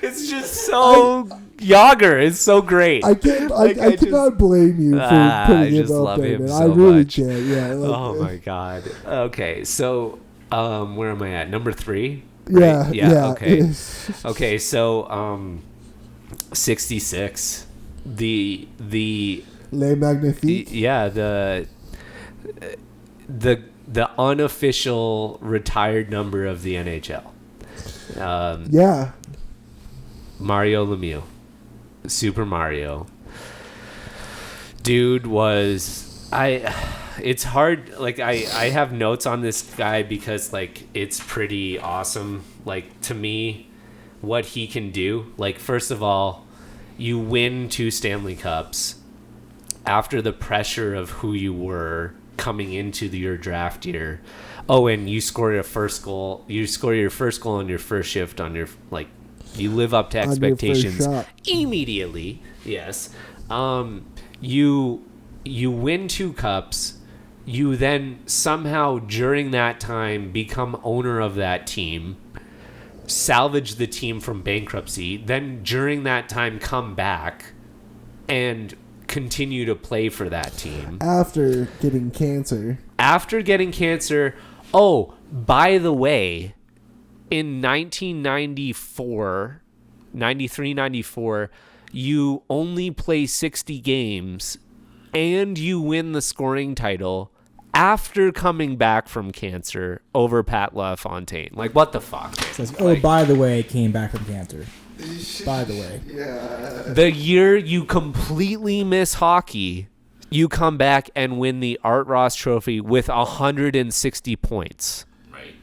C: it's just so Jagr is so great.
A: I cannot blame you for putting it up there, man. I really can't. Yeah.
C: Oh my god. Okay, so where am I at? Number 3.
A: Right? Yeah.
C: Okay. Okay. So 66. The
A: Les Magnifiques.
C: The unofficial retired number of the NHL. Mario Lemieux. Super Mario. Dude was it's hard, like I have notes on this guy because like it's pretty awesome. Like to me, what he can do. Like first of all, you win 2 Stanley Cups after the pressure of who you were coming into your draft year. Oh, and you score your first goal. You score your first goal on your first shift on your like You live up to
A: On your first
C: expectations
A: shot.
C: immediately. Yes. You win 2 cups. You then somehow during that time become owner of that team, salvage the team from bankruptcy, then during that time come back and continue to play for that team.
A: After getting cancer.
C: Oh, by the way, in 1994, 93, 94, you only play 60 games and you win the scoring title after coming back from cancer over Pat LaFontaine. Like, what the fuck?
D: Says, by the way, came back from cancer. By the way.
A: Yeah.
C: The year you completely miss hockey, you come back and win the Art Ross Trophy with 160 points. Right.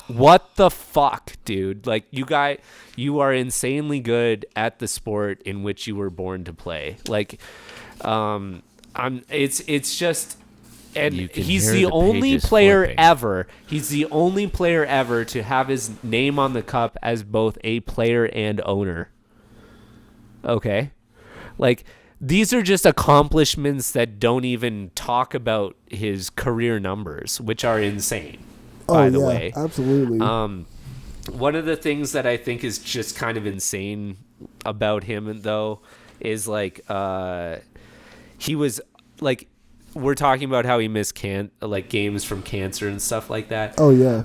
C: What the fuck, dude? Like, you are insanely good at the sport in which you were born to play. Like, it's just... And he's the only player ever. He's the only player ever to have his name on the cup as both a player and owner. Okay? Like, these are just accomplishments that don't even talk about his career numbers, which are insane, by the way.
A: Absolutely.
C: One of the things that I think is just kind of insane about him, though, is like he was like... We're talking about how he missed games from cancer and stuff like that.
A: Oh yeah.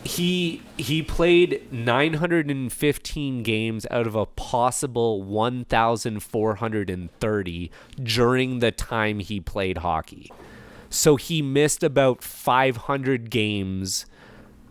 C: He played 915 games out of a possible 1,430 during the time he played hockey. So he missed about 500 games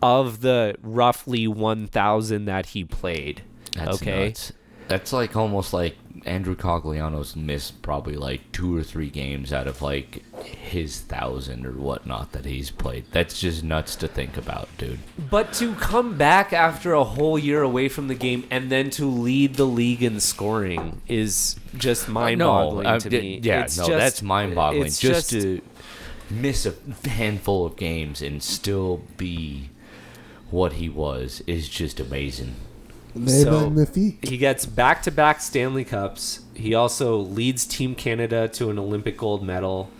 C: of the roughly 1,000 that he played.
B: That's
C: okay.
B: Nuts. That's like almost like Andrew Cogliano's missed probably like 2 or 3 games out of like his 1,000 or whatnot that he's played. That's just nuts to think about, dude.
C: But to come back after a whole year away from the game and then to lead the league in scoring is just mind-boggling to me.
B: Yeah, that's mind-boggling. Just to miss a handful of games and still be what he was is just amazing.
C: So he gets back-to-back Stanley Cups. He also leads Team Canada to an Olympic gold medal.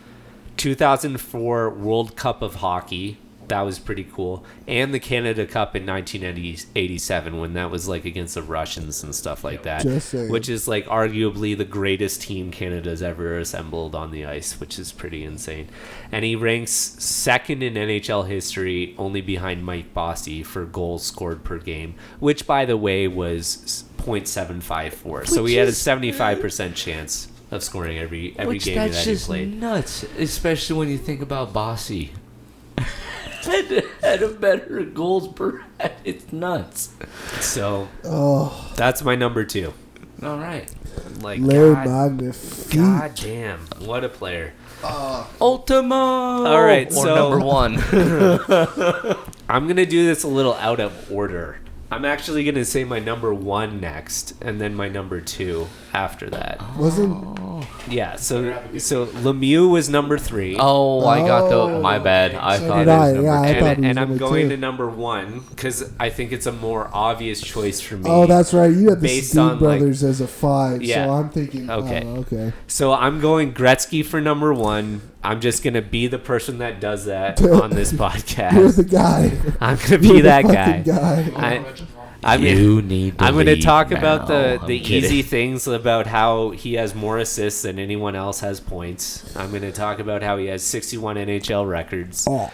C: 2004 World Cup of Hockey. That was pretty cool. And the Canada Cup in 1987 when that was like against the Russians and stuff like that. Which is like arguably the greatest team Canada's ever assembled on the ice, which is pretty insane. And he ranks second in NHL history, only behind Mike Bossy for goals scored per game, which by the way was .754. So he had a 75% chance of scoring every game that he played.
B: That's just nuts, especially when you think about Bossy. Had a better goals per head. It's nuts.
C: So that's my number 2.
B: All right.
C: Like
A: God
C: damn, what a player.
B: Ultimo.
C: All right,
B: or
C: so
B: number 1.
C: I'm gonna do this a little out of order. I'm actually gonna say my number 1 next, and then my number 2 after that. Yeah, so Lemieux was number 3.
B: Oh, I got my bad. I thought it was number 2.
C: And I'm going to number 1 because I think it's a more obvious choice for me.
A: Oh, that's right. You had the Steve brothers as a 5,
C: yeah.
A: so I'm thinking.
C: Okay.
A: Okay.
C: So I'm going Gretzky for number 1. I'm just gonna be the person that does that on this podcast.
A: You're the guy.
C: I'm gonna be that guy. I'm going to talk about the easy things about how he has more assists than anyone else has points. I'm going to talk about how he has 61 NHL records.
D: Go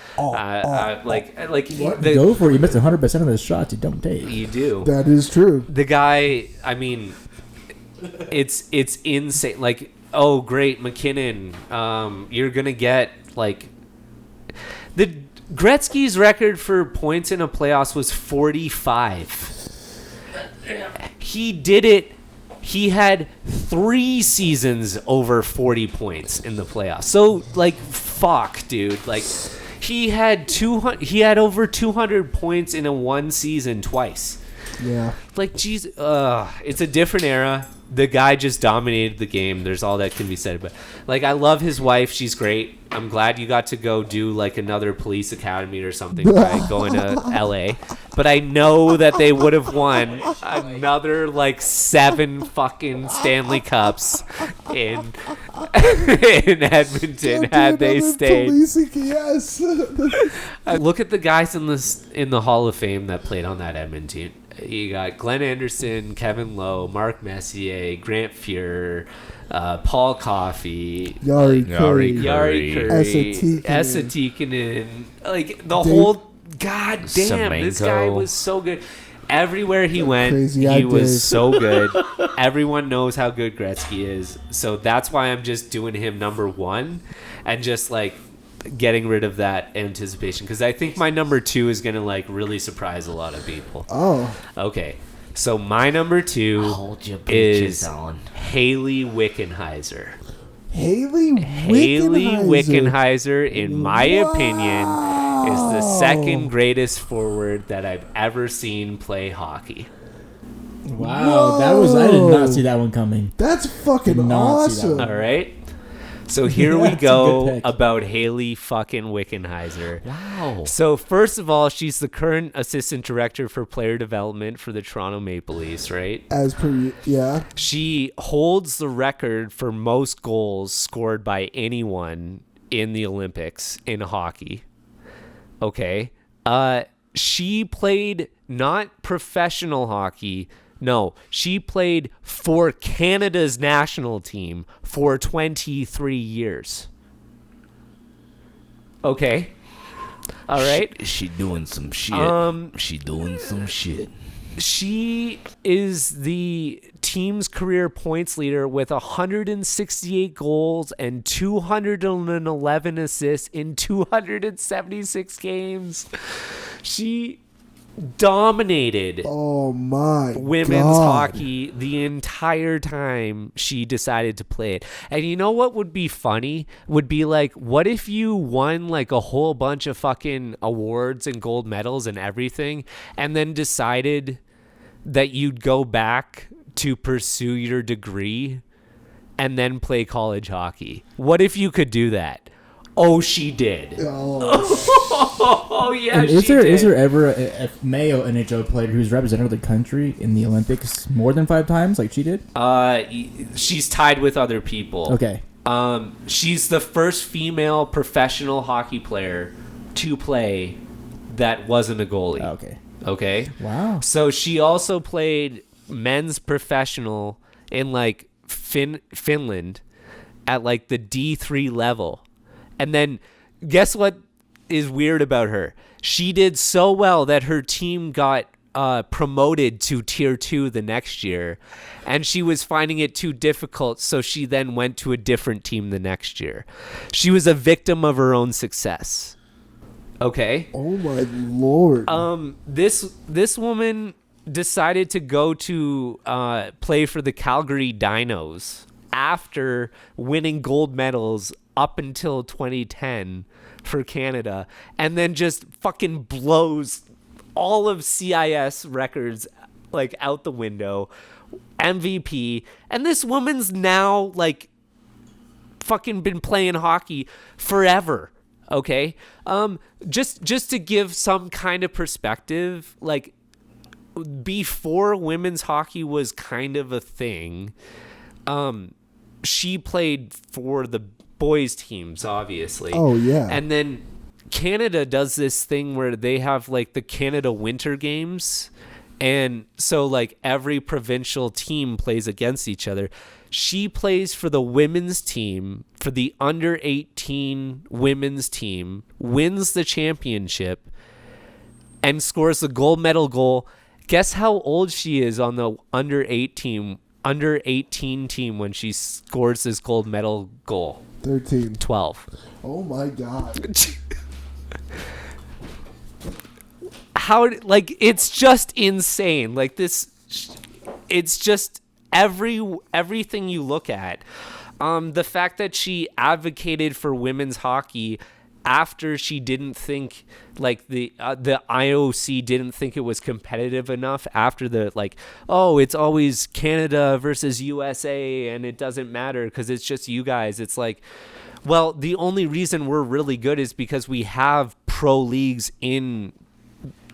D: for it. You miss 100% of the shots you don't take.
C: You do.
A: That is true.
C: The guy, I mean, it's insane. Like, oh, great, McKinnon. You're going to get, like... Gretzky's record for points in a playoffs was 45. He did it. He had 3 seasons over 40 points in the playoffs. So, like, fuck, dude. Like, he had over 200 points in a 1 season twice.
A: Yeah.
C: Like, geez, it's a different era. The guy just dominated the game. There's all that can be said. But, like, I love his wife. She's great. I'm glad you got to go do, like, another police academy or something by going to L.A. but I know that they would have won another like 7 fucking Stanley Cups in Edmonton had they stayed.
A: Yes.
C: Look at the guys in the Hall of Fame that played on that Edmonton. You got Glenn Anderson, Kevin Lowe, Mark Messier, Grant Fuhrer, Paul Coffey,
A: Yari Curry,
C: Esa Tikkanen, like the whole. God damn, this guy was so good. Everywhere he went, he was so good. Everyone knows how good Gretzky is, so that's why I'm just doing him number 1, and just like getting rid of that anticipation, because I think my number 2 is gonna like really surprise a lot of people.
A: Oh,
C: okay. So my number 2 is Hayley Wickenheiser.
A: Hayley
C: Wickenheiser, in my opinion, is the second greatest forward that I've ever seen play hockey.
D: Wow, I did not see that one coming.
A: That's fucking awesome.
C: All right. So here we go about Hayley fucking Wickenheiser.
B: Wow.
C: So first of all, she's the current assistant director for player development for the Toronto Maple Leafs, right?
A: Yeah.
C: She holds the record for most goals scored by anyone in the Olympics in hockey. Okay. She played not professional hockey. No, she played for Canada's national team for 23 years. Okay. All right.
B: She doing some shit. She doing some shit.
C: She is the team's career points leader with 168 goals and 211 assists in 276 games. She dominated women's hockey the entire time she decided to play it. And you know what would be funny? Would be like, what if you won like a whole bunch of fucking awards and gold medals and everything, and then decided that you'd go back to pursue your degree and then play college hockey? What if you could do that? Oh, she did. Oh, yeah,
D: and is there ever a male NHL player who's represented the country in the Olympics more than 5 times, like she did?
C: She's tied with other people.
D: Okay.
C: She's the first female professional hockey player to play that wasn't a goalie. Okay.
D: Wow.
C: So she also played men's professional in like Finland at like the D3 level. And then guess what is weird about her? She did so well that her team got promoted to Tier 2 the next year, and she was finding it too difficult, so she then went to a different team the next year. She was a victim of her own success. Okay?
A: Oh my Lord.
C: This woman decided to go to play for the Calgary Dinos after winning gold medals up until 2010 for Canada, and then just fucking blows all of CIS records like out the window. MVP, and this woman's now like fucking been playing hockey forever. Okay, just to give some kind of perspective, like before women's hockey was kind of a thing, she played for the boys teams, obviously.
A: Oh, yeah.
C: And then Canada does this thing where they have like the Canada Winter Games. And so like every provincial team plays against each other. She plays for the women's team, for the under 18 women's team, wins the championship, and scores the gold medal goal. Guess how old she is on the under 18 team when she scores this gold medal goal?
A: 13.
C: 12.
A: Oh my God.
C: How, like, it's just insane. Like this, it's just everything you look at. The fact that she advocated for women's hockey after she didn't think, like, the IOC didn't think it was competitive enough, after the, like, oh, it's always Canada versus USA and it doesn't matter because it's just you guys. It's like, well, the only reason we're really good is because we have pro leagues in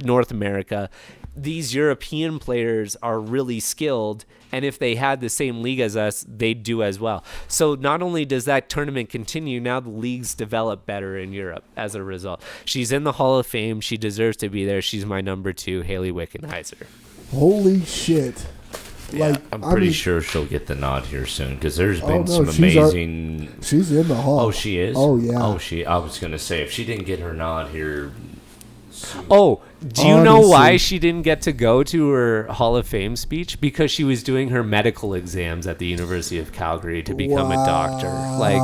C: North America, these European players are really skilled, and if they had the same league as us, they'd do as well. So not only does that tournament continue, now the leagues develop better in Europe as a result. She's in the Hall of Fame. She deserves to be there. She's my number 2, Hayley Wickenheiser.
A: Holy shit.
B: Yeah, I'm pretty sure she'll get the nod here soon because there's been some
A: she's
B: amazing.
A: She's in the Hall.
B: Oh, she is.
A: Oh yeah.
B: Oh, I was gonna say if she didn't get her nod here.
C: Oh, do you know why she didn't get to go to her Hall of Fame speech? Because she was doing her medical exams at the University of Calgary to become a doctor. Like,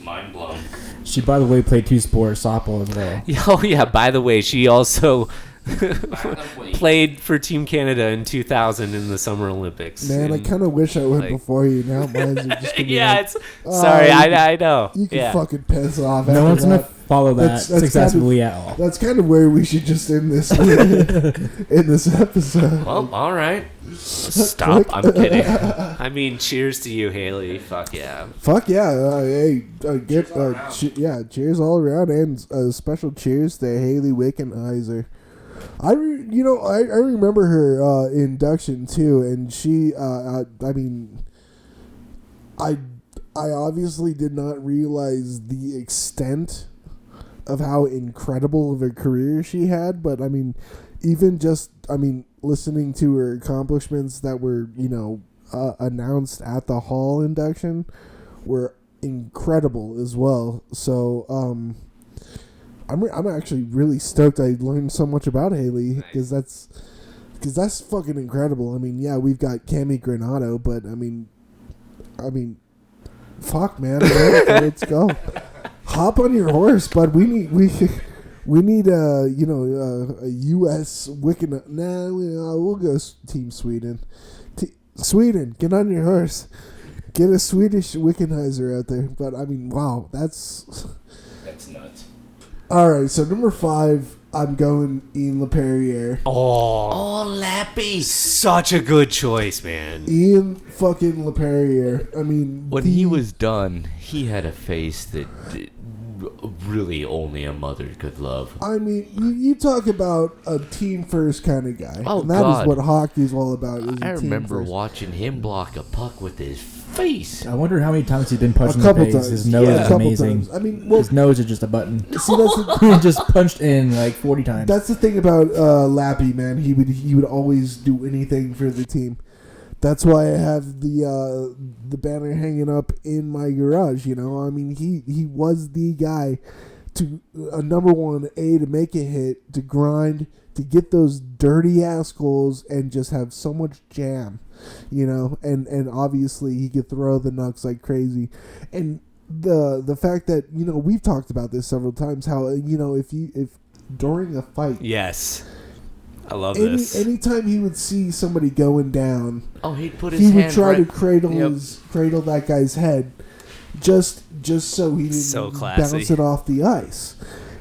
B: mind blown.
D: She, by the way, played 2 sports, softball as well.
C: Oh yeah. By the way, she also played for Team Canada in 2000 in the Summer Olympics.
A: Man, I kind of wish I went before you. Now mine's are just gonna be like,
C: sorry, I know.
A: You can fucking piss off.
D: No one's
A: gonna
D: follow that successfully at all.
A: That's kind of where we should just end this in this episode.
B: Well, all right. Stop. I'm kidding.
C: I mean, cheers to you, Hayley. Fuck yeah.
A: Fuck yeah. Hey, cheers all around, and a special cheers to Hayley Wickenheiser. I remember her induction too, and she I obviously did not realize the extent of how incredible of a career she had, but I mean, even just listening to her accomplishments that were announced at the Hall induction were incredible as well. So I'm actually really stoked I learned so much about Hayley because that's fucking incredible. I mean, yeah, we've got Cammy Granato, but I mean, fuck, man, let's go. Hop on your horse, bud. We need a U.S. Wiccan. We'll go Team Sweden. Sweden, get on your horse. Get a Swedish Wickenheiser out there. But I mean, wow, that's
B: nuts.
A: All right, so number 5, I'm going Ian LaPerriere.
C: Oh, Lappy, such a good choice, man.
A: Ian fucking LaPerriere. I mean,
B: when he was done, he had a face that really only a mother could love.
A: I mean, you talk about a team first kind of guy.
B: Oh,
A: and that is what hockey's all about.
B: I remember watching him block a puck with his face.
D: I wonder how many times he's been punched in the face.
A: Times.
D: His nose is amazing.
A: Times. I mean,
D: his nose is just a button.
A: See, that's
D: just punched in like 40 times.
A: That's the thing about Lappy, man. He would always do anything for the team. That's why I have the banner hanging up in my garage. I mean, he was the guy to number 1, to make a hit, to grind, to get those dirty ass goals, and just have so much jam. And obviously he could throw the knucks like crazy, and the fact that we've talked about this several times, how if during a fight,
C: yes. I love this.
A: Anytime he would see somebody going down,
B: he'd put his hand.
A: He would try to cradle that guy's head, just so he didn't bounce it off the ice.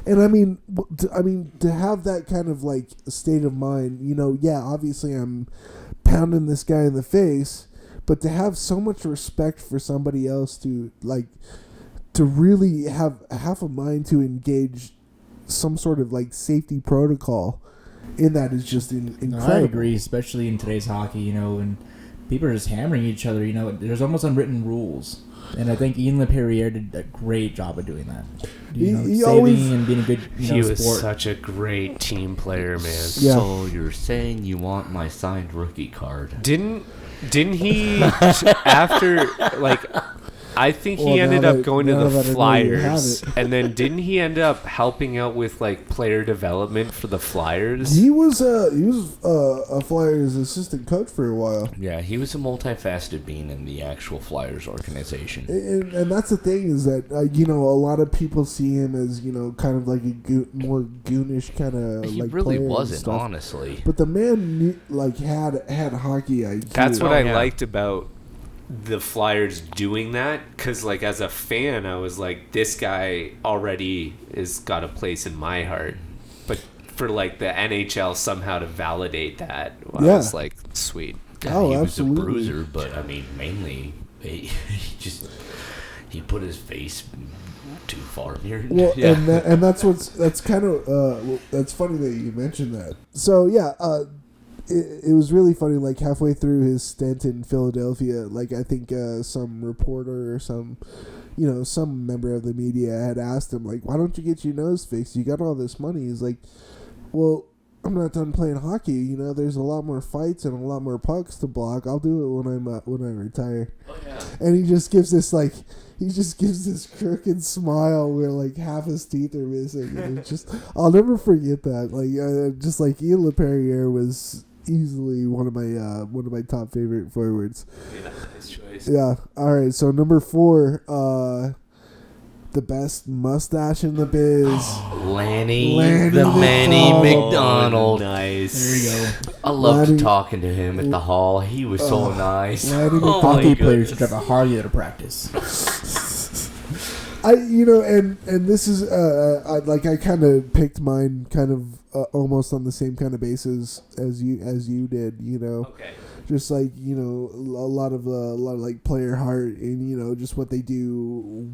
A: And I mean, to have that kind of like state of mind, obviously I'm pounding this guy in the face, but to have so much respect for somebody else to really have half a mind to engage some sort of like safety protocol in that is just incredible.
D: I agree, especially in today's hockey, and people are just hammering each other, there's almost unwritten rules. And I think Ian LaPerriere did a great job of doing that.
A: He
D: saving
A: always,
D: and being a good
C: he was
D: sport.
C: such a great team player, man.
A: Yeah.
B: So you're saying you want my signed rookie card?
C: Didn't he after like I think he ended up going to the Flyers, and then didn't he end up helping out with like player development for the Flyers?
A: He was a Flyers assistant coach for a while.
B: Yeah, he was a multifaceted being in the actual Flyers organization.
A: And that's the thing is that a lot of people see him as kind of like a more goonish kind of.
B: He
A: like
B: really
A: player
B: wasn't,
A: and stuff.
B: honestly.
A: But the man had hockey IQ.
C: That's what I liked about the Flyers doing that, because like as a fan I was like, this guy already is got a place in my heart, but for like the NHL somehow to validate that, I was like, sweet.
B: Yeah, he
A: absolutely.
B: was a bruiser, but I mean mainly he put his face too far near.
A: Well, and that's kind of that's funny that you mentioned that. So yeah, it was really funny. Like halfway through his stint in Philadelphia, like I think some reporter or some member of the media had asked him, like, why don't you get your nose fixed? You got all this money. He's like, well, I'm not done playing hockey. There's a lot more fights and a lot more pucks to block. I'll do it when I retire.
B: Oh, yeah.
A: And he just gives this crooked smile where like half his teeth are missing. And it's just, I'll never forget that. Like just like Ian LePerriere was easily one of my top favorite forwards.
C: Yeah, nice choice.
A: Yeah. All right. So number 4, the best mustache in the biz.
B: Lanny Mcdonald.
C: Nice.
D: There you go.
B: I loved talking to him at the hall. He was so nice.
D: Hockey players should drive a Harley to practice.
A: And this is I kind of picked mine kind of almost on the same kind of basis as you did.
C: Okay.
A: Just like a lot of like player heart and just what they do,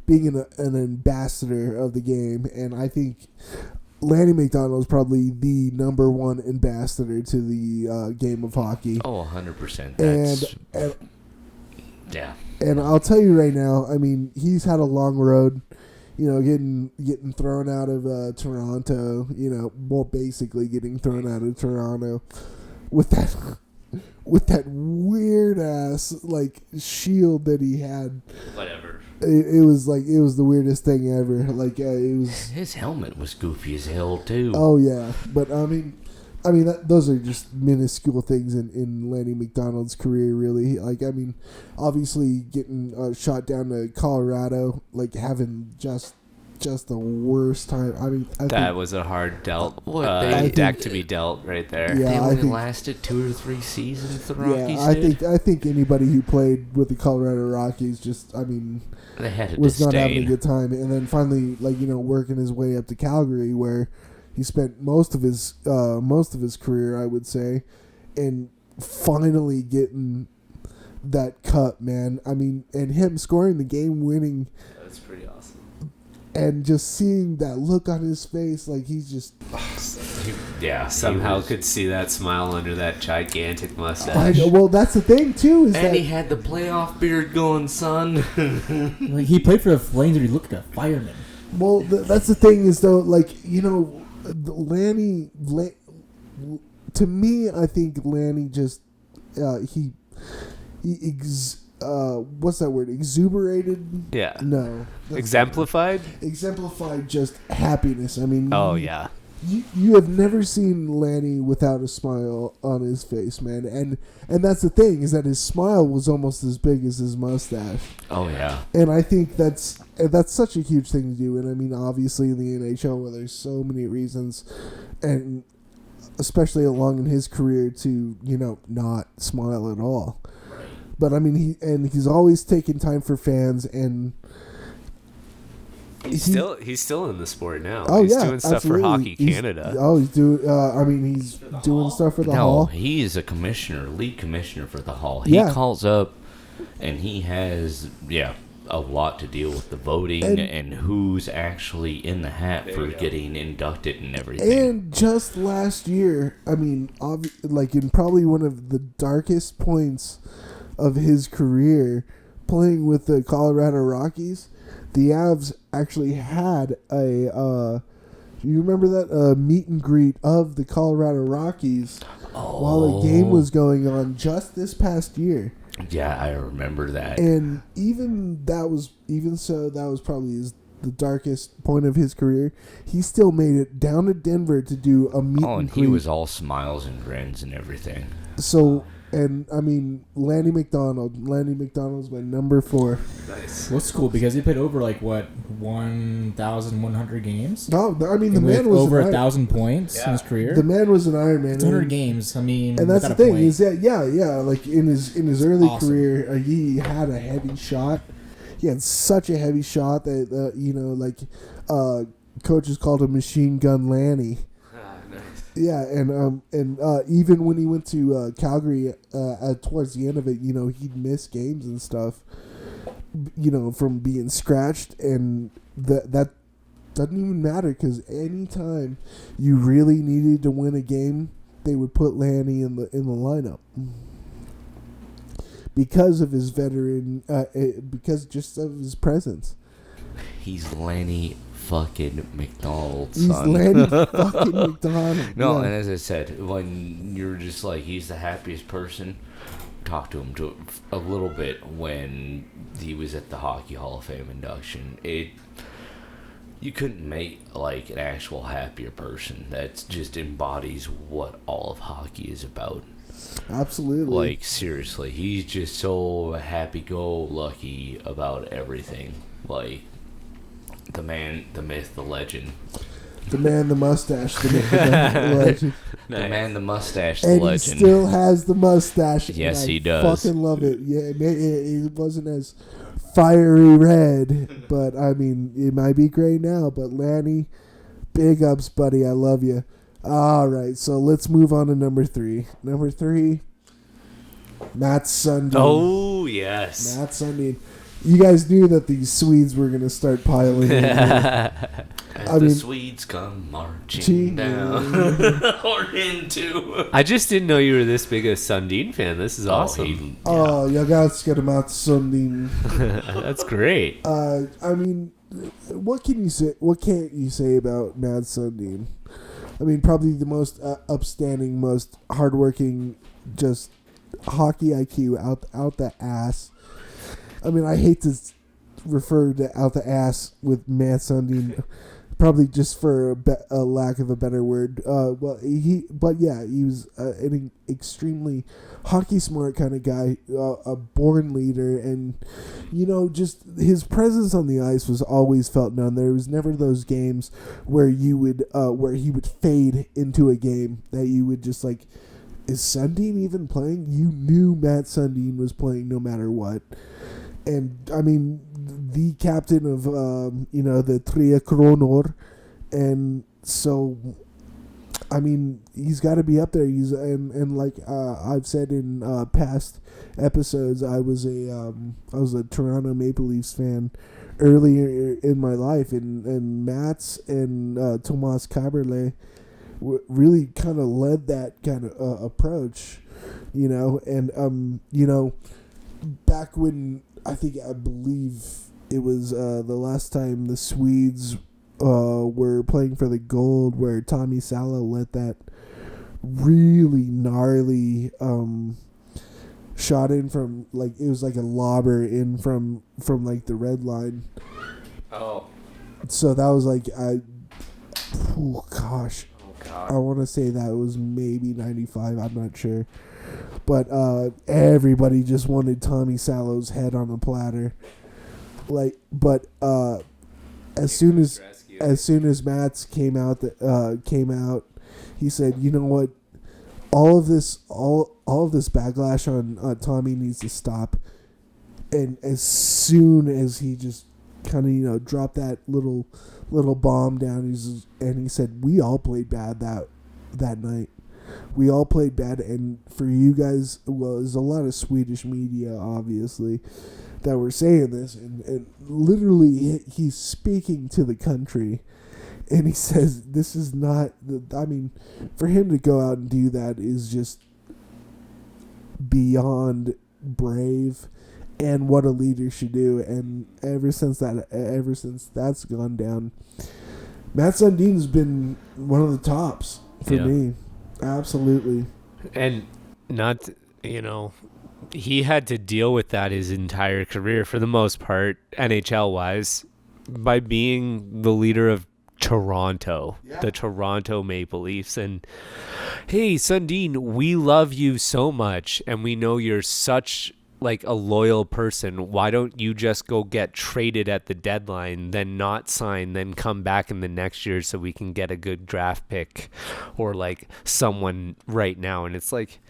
A: being an ambassador of the game. And I think Lanny McDonald is probably the number one ambassador to the game of hockey.
B: Oh, 100%.
A: And
B: yeah.
A: And I'll tell you right now, I mean, he's had a long road. Getting thrown out of Toronto. Basically getting thrown out of Toronto. With that weird ass like shield that he had.
C: Whatever.
A: It was the weirdest thing ever. Like it was.
B: His helmet was goofy as hell too.
A: Oh yeah, but I mean, those are just minuscule things in Lanny McDonald's career. Really, like I mean, obviously getting shot down to Colorado, like having just the worst time. I mean,
C: that was a hard deck to be dealt right there.
A: Yeah,
B: they only lasted 2 or 3 seasons. The Rockies.
A: Yeah, I think anybody who played with the Colorado Rockies
B: they had
A: was not having a good time. And then finally, working his way up to Calgary, where he spent most of his career, I would say, and finally getting that cup, man. I mean, and him scoring the game-winning.
C: That's pretty awesome.
A: And just seeing that look on his face, like he's just...
C: Yeah, somehow could see that smile under that gigantic mustache.
A: Well, that's the thing, too.
B: He had the playoff beard going, son.
D: Like, he played for the Flames and he looked like a fireman.
A: Well, that's the thing is, though, like, Lanny... to me, I think Lanny just... what's that word? Exuberated?
C: Yeah.
A: No.
C: Exemplified
A: just happiness. I mean.
C: Oh, yeah.
A: You have never seen Lanny without a smile on his face, man. And that's the thing, is that his smile was almost as big as his mustache.
B: Oh, yeah.
A: And I think that's such a huge thing to do. And I mean, obviously in the NHL, where there's so many reasons, and especially along in his career, to, not smile at all. But I mean, he's always taking time for fans, and
C: he's still in the sport now.
A: Oh,
C: he's
A: yeah,
C: doing stuff
A: absolutely.
C: for Hockey Canada.
A: He's doing. He's doing stuff for the Hall.
B: He is a league commissioner for the Hall. He
A: Yeah.
B: calls up, and he has a lot to deal with the voting and who's actually in the hat for getting inducted and everything.
A: And just last year, I mean, in probably one of the darkest points of his career, playing with the Colorado Rockies, the Avs actually had a you remember that meet and greet of the Colorado Rockies while the game was going on just this past year.
B: Yeah, I remember that.
A: And that was probably the darkest point of his career. He still made it down to Denver to do a meet and greet.
B: He was all smiles and grins and everything.
A: So, and I mean, Lanny McDonald's my number 4.
C: Nice.
D: Well, that's cool because he played over 1,100 games.
A: No, I mean, the
D: And
A: man
D: with
A: was
D: over 1,000 points in his career.
A: The man was an Iron Man.
D: 100 games. I mean,
A: and that's the thing is that like in his early
D: Awesome.
A: career, he had a heavy shot. He had such a heavy shot that coaches called him Machine Gun Lanny. Yeah, and even when he went to Calgary towards the end of it, he'd miss games and stuff. from being scratched, and that doesn't even matter, because anytime you really needed to win a game, they would put Lanny in the lineup because of his veteran, because just of his presence.
B: He's Lanny fucking McDonald,
A: He's
B: son.
A: Lanny fucking McDonald.
B: No,
A: yeah.
B: and as I said, when you're just like, he's the happiest person, talk to him a little bit when he was at the Hockey Hall of Fame induction. You couldn't make like an actual happier person that just embodies what all of hockey is about.
A: Absolutely.
B: Like, seriously, he's just so happy-go-lucky about everything. Like, the man, the myth, the legend.
A: The man, the mustache, the myth, the legend.
B: The man, the mustache, the
A: And
B: legend.
A: he still has the mustache.
B: Yes,
A: and I
B: he does.
A: Fucking love it. Yeah, it wasn't as fiery red, but I mean, it might be gray now. But Lanny, big ups, buddy. I love you. All right, so let's move on to number 3. Number 3, Matt Sundin.
C: Oh, yes.
A: Matt Sundin. You guys knew that these Swedes were going to start piling in.
B: As the Swedes come marching down or into.
C: I just didn't know you were this big a Sundin fan. This is awesome.
A: Jag älskar Matt Sundin.
C: That's great.
A: I mean, what can you say? What can't you say about Matt Sundin? I mean, probably the most upstanding, most hardworking, just hockey IQ out the ass. I mean, I hate to refer to out the ass with Matt Sundin, probably just for a lack of a better word. He was an extremely hockey smart kind of guy, a born leader, and just his presence on the ice was always felt known. There was never those games where he would fade into a game that you would just like, is Sundin even playing? You knew Matt Sundin was playing no matter what. And I mean, the captain of the Tre Kronor, and so I mean, he's got to be up there. He's and like I've said in past episodes, I was a Toronto Maple Leafs fan earlier in my life, and Mats and Tomas Kaberle really kind of led that kind of approach, and back when I believe it was the last time the Swedes were playing for the gold, where Tommy Salo let that really gnarly shot in from, like, it was like a lobber in from like the red line.
C: Oh.
A: So that was like gosh.
C: Oh, God.
A: I want to say that was maybe 95. I'm not sure. But everybody just wanted Tommy Salo's head on a platter. Like, but as soon as Mats came out, he said, "You know what? All of this backlash on Tommy needs to stop." And as soon as he just kind of dropped that little bomb down, he said, "We all played bad that night. We all played bad." And for you guys, well, there's a lot of Swedish media, obviously, that were saying this, and literally he's speaking to the country, and he says, this is not, I mean, for him to go out and do that is just beyond brave, and what a leader should do. And ever since that's gone down, Matt Sundin's been one of the tops for me. Absolutely.
C: And not, he had to deal with that his entire career, for the most part, NHL-wise, by being the leader of Toronto, the Toronto Maple Leafs. And, hey, Sundin, we love you so much, and we know you're such, like, a loyal person. Why don't you just go get traded at the deadline, then not sign, then come back in the next year so we can get a good draft pick or, like, someone right now? And it's like,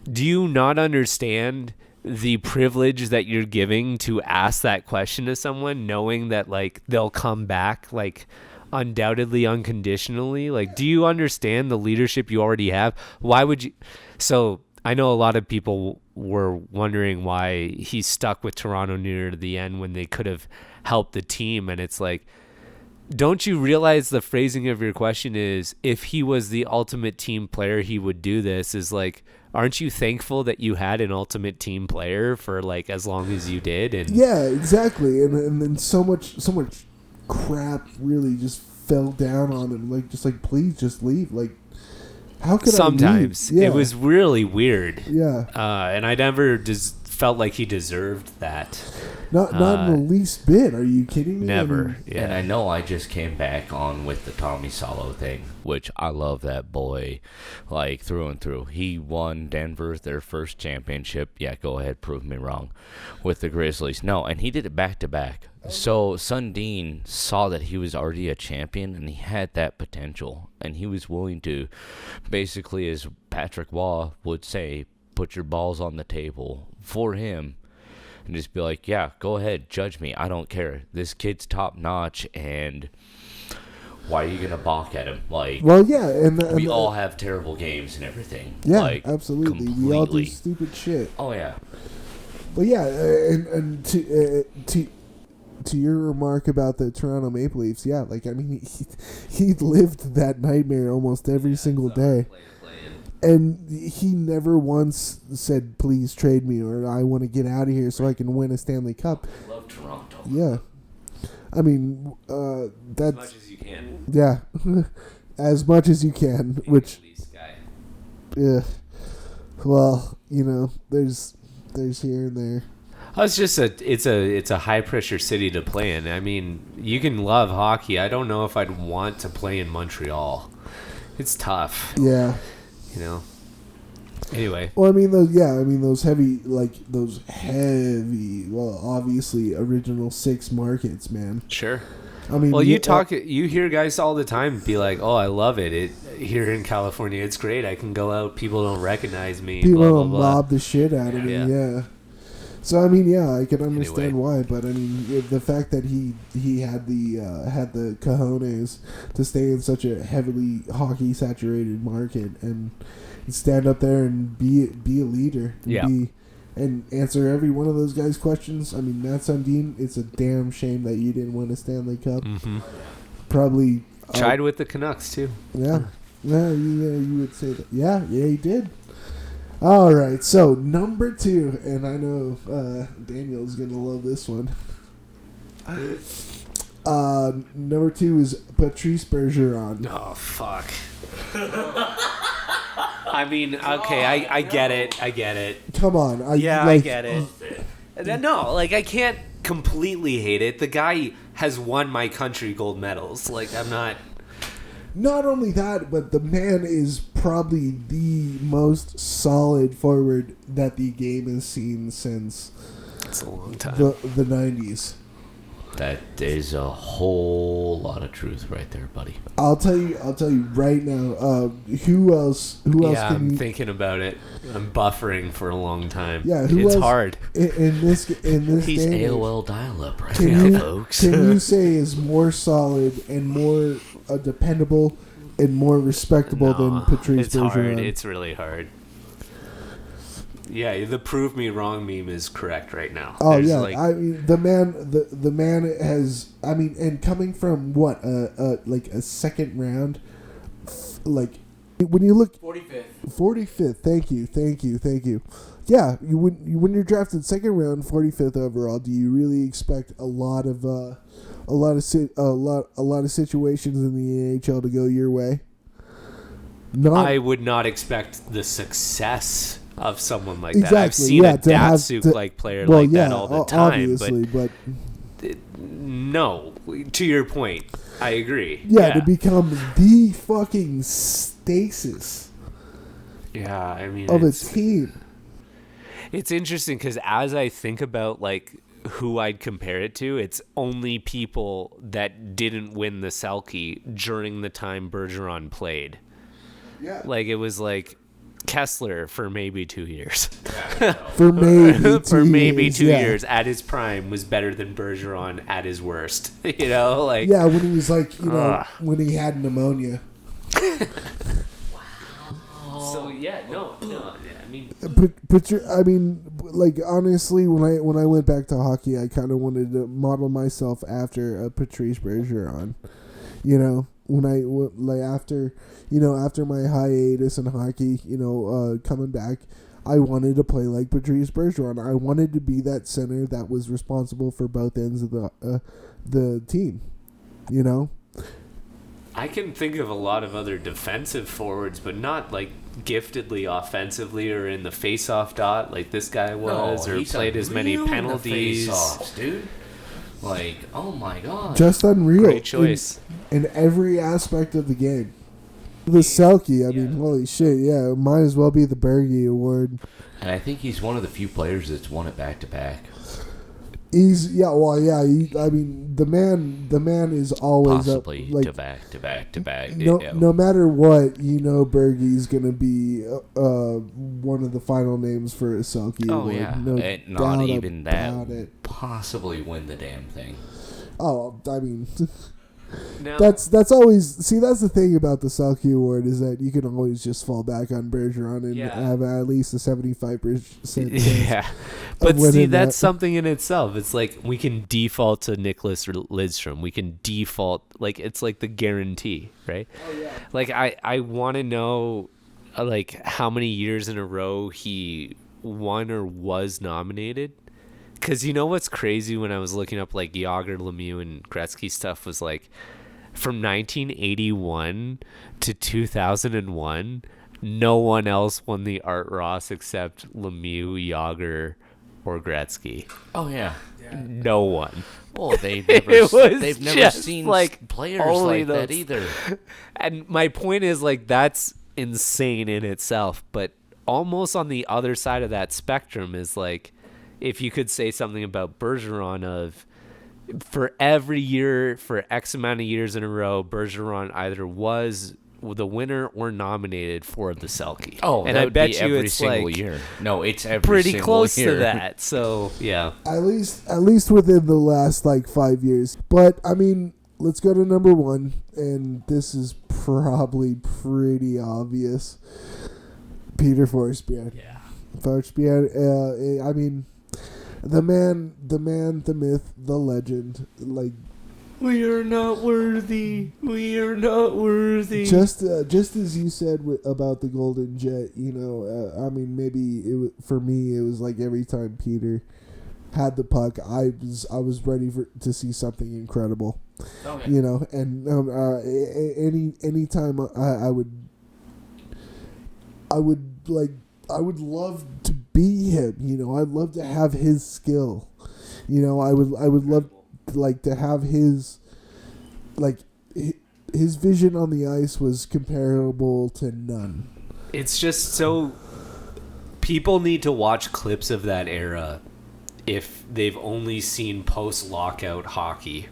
C: do you not understand the privilege that you're giving to ask that question to someone, knowing that, like, they'll come back, like, undoubtedly, unconditionally? Like, do you understand the leadership you already have? Why would you? So I know a lot of people were wondering why he stuck with Toronto near the end when they could have helped the team. And it's like, don't you realize the phrasing of your question is, if he was the ultimate team player, he would do this? Is like, aren't you thankful that you had an ultimate team player for like as long as you did? And
A: yeah, exactly. And then so much crap really just fell down on him. Like, just like, please just leave. Like, how could
C: sometimes
A: I leave? Yeah.
C: it was really weird.
A: Yeah.
C: And I never felt like he deserved that.
A: Not in the least bit. Are you kidding me?
C: Never. Yeah.
B: And I know I just came back on with the Tommy Salo thing, which I love that boy, like, through and through. He won Denver their first championship. Yeah, go ahead, prove me wrong. With the Grizzlies. No, and he did it back-to-back. So Sundin saw that he was already a champion, and he had that potential. And he was willing to, basically, as Patrick Waugh would say, put your balls on the table for him. And just be like, yeah, go ahead, judge me. I don't care. This kid's top notch, and why are you gonna balk at him? Like,
A: well, yeah, and
B: we all have terrible games and everything.
A: Yeah,
B: like,
A: absolutely.
B: Completely.
A: We all do stupid shit.
B: Oh yeah.
A: But yeah, and to your remark about the Toronto Maple Leafs, yeah, like, I mean, he lived that nightmare almost every single day. And he never once said, please trade me, or I want to get out of here so I can win a Stanley Cup.
B: I love Toronto.
A: Yeah. I mean, that's...
C: As much as you can.
A: Yeah. As much as you can, which... Yeah. Well, you know, there's here and there.
C: Oh, it's just it's a high pressure city to play in. I mean, you can love hockey. I don't know if I'd want to play in Montreal. It's tough.
A: Yeah.
C: You know. Anyway.
A: Well, I mean, those heavy, well, obviously original 6 markets, man.
C: Sure.
A: I mean,
C: well, you hear guys all the time be like, "Oh, I love it. Here in California, it's great. I can go out. People don't recognize me.
A: People
C: blah, blah,
A: don't
C: blah."
A: mob the shit out of me. Yeah. So I mean, yeah, I can understand
C: Anyway.
A: why, but I mean, the fact that he had the cojones to stay in such a heavily hockey saturated market and stand up there and be a leader, and answer every one of those guys' questions. I mean, Matt Sundin, it's a damn shame that you didn't win a Stanley Cup.
C: Mm-hmm.
A: Probably
C: tried with the Canucks too.
A: Yeah, you would say that. Yeah, he did. All right, so number 2, and I know Daniel's gonna love this one. Number 2 is Patrice Bergeron.
C: Oh fuck. I mean, okay, I get it.
A: Come on,
C: I get it. No, like, I can't completely hate it. The guy has won my country gold medals. Like, I'm not.
A: Not only that, but the man is probably the most solid forward that the game has seen since
C: It's a long time.
A: the 90s.
B: That is a whole lot of truth right there, buddy.
A: I'll tell you right now. Who else?
C: Yeah,
A: can
C: I'm
A: you,
C: thinking about it. I'm buffering for a long time.
A: Yeah,
C: it's
A: else,
C: hard.
A: In this
B: He's
A: day and
B: AOL dial-up right
A: age,
B: now, folks.
A: Can you say is more solid and more dependable and more respectable than Patrice Bergeron?
C: It's hard. It's really hard. Yeah, the "prove me wrong" meme is correct right now.
A: Oh,
C: There's
A: yeah,
C: like,
A: I mean the man has. I mean, and coming from what like a second round, like when you look 45th. Thank you. Yeah, when you're drafted second round, 45th overall, do you really expect a lot of situations in the AHL to go your way?
C: I would not expect the success of someone like
A: exactly,
C: that. I've seen a Datsuk-like player like that all the time.
A: Obviously, but
C: no, to your point, I agree.
A: Yeah, to become the fucking stasis
C: yeah, I mean,
A: of a team.
C: It's interesting because as I think about like who I'd compare it to, it's only people that didn't win the Selke during the time Bergeron played.
A: Yeah.
C: Like, it was like Kessler for maybe 2 years.
A: For maybe
C: 2 years at his prime was better than Bergeron at his worst. You know, like,
A: yeah, when he was like, when he had pneumonia.
C: So yeah, no, I mean,
A: I mean, like, honestly, when I went back to hockey, I kind of wanted to model myself after Patrice Bergeron. You know, after my hiatus in hockey, coming back, I wanted to play like Patrice Bergeron. I wanted to be that center that was responsible for both ends of the team. You know.
C: I can think of a lot of other defensive forwards, but not like giftedly offensively or in the face-off dot like this guy was, or played as many penalties.
B: Face-offs, dude. Like, oh my god.
A: Just unreal.
C: Great choice.
A: In every aspect of the game. The Selke, I mean, holy shit, yeah, it might as well be the Bergie Award.
B: And I think he's one of the few players that's won it back-to-back.
A: I mean, the man is always
B: possibly
A: up, like,
B: to back.
A: No matter what, Bergie's gonna be one of the final names for a Selke Award.
B: Yeah,
A: No
B: not
A: doubt
B: even that.
A: about it.
B: Possibly win the damn thing.
A: Oh, I mean,
C: No.
A: that's always that's the thing about the Selke Award is that you can always just fall back on Bergeron and have at least a 75% chance.
C: Yeah, but see,
A: winning
C: that's
A: that.
C: something in itself. It's like we can default to Nicholas Lidstrom. We can default, like, it's like the guarantee, right?
A: Oh yeah.
C: Like I want to know, like, how many years in a row he won or was nominated. Because you know what's crazy, when I was looking up, like, Yager, Lemieux, and Gretzky stuff, was like, from 1981 to 2001, no one else won the Art Ross except Lemieux, Yager, or Gretzky.
B: Oh yeah.
C: No one.
B: Well, they've never
C: just
B: seen
C: like
B: players
C: only
B: like that
C: those.
B: either.
C: And my point is, like, that's insane in itself. But almost on the other side of that spectrum is, like, if you could say something about Bergeron of, for every year, for X amount of years in a row, Bergeron either was the winner or nominated for the Selke.
B: Oh,
C: and
B: that
C: I
B: would
C: bet
B: be
C: you
B: every
C: it's
B: single
C: like
B: year. No, it's every
C: pretty
B: single
C: close
B: year.
C: to that. So yeah,
A: At least within the last, like, 5 years. But I mean, let's go to number one, and this is probably pretty obvious. Peter Forsberg.
C: yeah.
A: Forsberg. I mean, the man, the myth, the legend. Like,
C: We are not worthy. We are not worthy.
A: just as you said about the Golden Jet, I mean, maybe for me it was like every time Peter had the puck, I was ready to see something incredible.
B: Okay.
A: And any time I would love to be him. I'd love to have his skill. I would love, like, to have his vision on the ice was comparable to none.
C: It's just so, people need to watch clips of that era if they've only seen post-lockout hockey.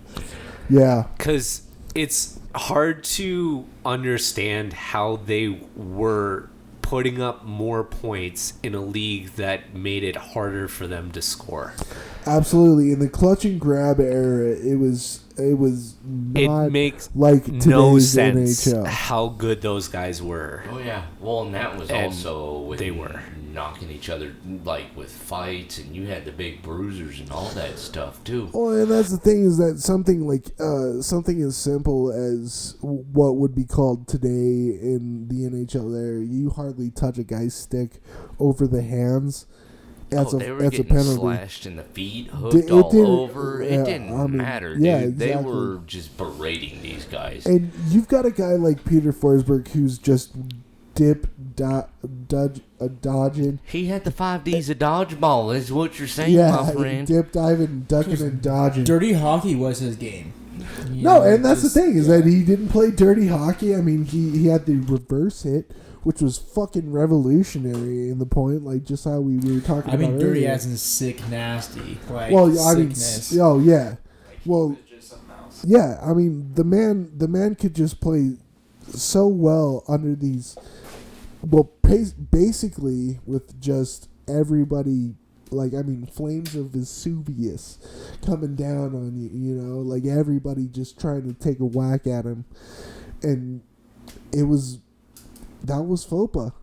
A: Yeah.
C: Because it's hard to understand how they were putting up more points in a league that made it harder for them to score.
A: Absolutely. In the clutch and grab era, it was not
C: It makes
A: like today's
C: no sense
A: NHL.
C: how good those guys were.
B: Oh yeah. Well, and that was
C: And
B: also when
C: they were
B: knocking each other, like, with fights, and you had the big bruisers and all that stuff too.
A: Well, and that's the thing, is that something as simple as what would be called today in the NHL there, you hardly touch a guy's stick over the hands. That's
B: they were
A: that's a
B: getting
A: penalty.
B: slashed in the feet,
A: It
B: hooked all
A: didn't-
B: over.
A: yeah,
B: It didn't matter,
A: yeah,
B: dude. They
A: exactly.
B: were just berating these guys.
A: And you've got a guy like Peter Forsberg who's just dodging.
B: He had the 5 Ds of dodgeball, is what you're saying,
A: Yeah,
B: my friend.
A: dip, diving, ducking, and dodging.
D: Dirty hockey was his game.
A: No, and that's the thing, is that he didn't play dirty hockey. I mean, he had the reverse hit, which was fucking revolutionary in the point, like just how we were talking about
D: I mean, dirty
A: earlier.
D: as in sick, nasty. Like,
A: Well, I mean,
D: sickness.
A: oh yeah. Well,
E: Just something else.
A: yeah. I mean, the man could just play so well under these. Well, basically with just everybody, like, I mean, flames of Vesuvius coming down on you. Like everybody just trying to take a whack at him, and that was FOPA.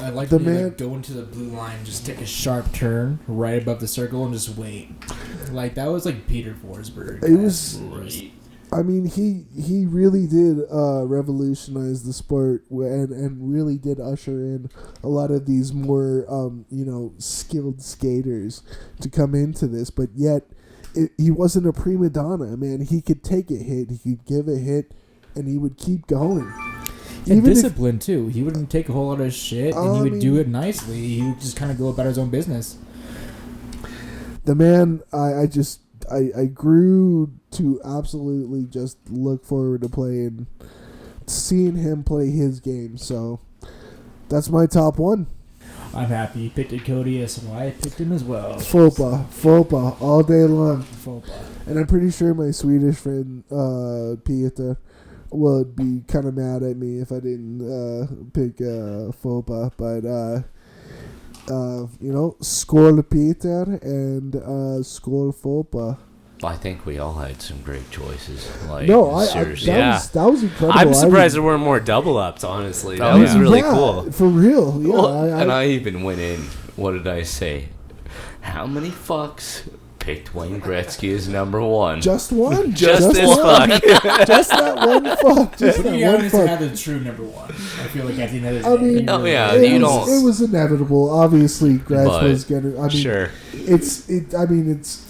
D: I like
A: The
D: when you
A: man-
D: like, go into the blue line, just take a sharp turn right above the circle and just wait. Like that was like Peter Forsberg.
A: It was. I mean, he really did revolutionize the sport and really did usher in a lot of these more skilled skaters to come into this. But yet, he wasn't a prima donna, man. He could take a hit, he could give a hit, and he would keep going.
D: And discipline too. He wouldn't take a whole lot of shit, and he would do it nicely. He would just kind of go about his own business.
A: The man, I grew to absolutely just look forward to playing, seeing him play his game. So that's my top one.
D: I'm happy you picked it, Cody. That's why I picked him as well.
A: Fopa, all day long.
D: Fopa.
A: And I'm pretty sure my Swedish friend Peter would be kind of mad at me if I didn't pick Fopa. But skål Peter and skål Fopa.
B: I think we all had some great choices. Like,
A: No,
B: seriously.
A: that was incredible.
C: I'm surprised there weren't more double ups. Honestly, that
B: Oh,
C: was
B: yeah.
C: really cool.
A: For real. Yeah,
B: Well, and I even went in. What did I say? How many fucks picked Wayne Gretzky as number one?
A: just one.
C: Just this
A: one.
C: fuck.
A: Just that one fuck. Just
D: To
A: that
D: be
A: one
D: honest, to
A: fuck.
D: have the true number one. I feel like at the end of the
A: I
D: day,
A: mean,
D: you
B: Oh,
D: really-
B: yeah,
A: It
B: you
A: was,
B: don't-
A: it was inevitable. Obviously, Gretz
B: But-
A: was gonna. I mean,
C: Sure.
A: it's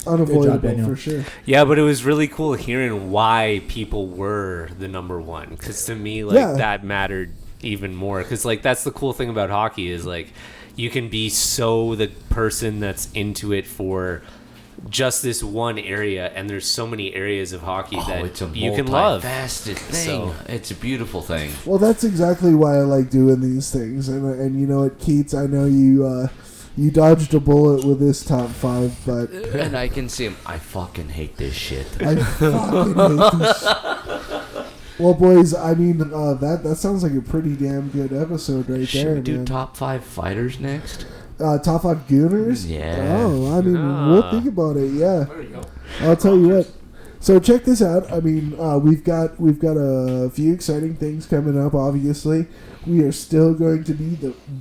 A: unavoidable
D: Daniel.
A: for sure.
C: Yeah, but it was really cool hearing why people were the number one. Because to me, like
A: Yeah.
C: that mattered even more. Because like that's the cool thing about hockey is like you can be so the person that's into it for just this one area, and there's so many areas of hockey that
B: it's a
C: you can love.
B: multifaceted thing.
C: So-
B: It's a beautiful thing.
A: Well, that's exactly why I like doing these things. And you know what, Keats? I know you dodged a bullet with this top five, but
B: And I can see him. I fucking hate this shit.
A: I fucking hate this. Well, boys, I mean, that sounds like a pretty damn good episode right
B: Should
A: there,
B: we do
A: man.
B: top 5 fighters next?
A: Top five Gooners?
B: Yeah.
A: Oh, I mean, we'll think about it. Yeah.
D: There you go.
A: I'll tell you what. So check this out. I mean, we've got a few exciting things coming up. Obviously, we are still going to be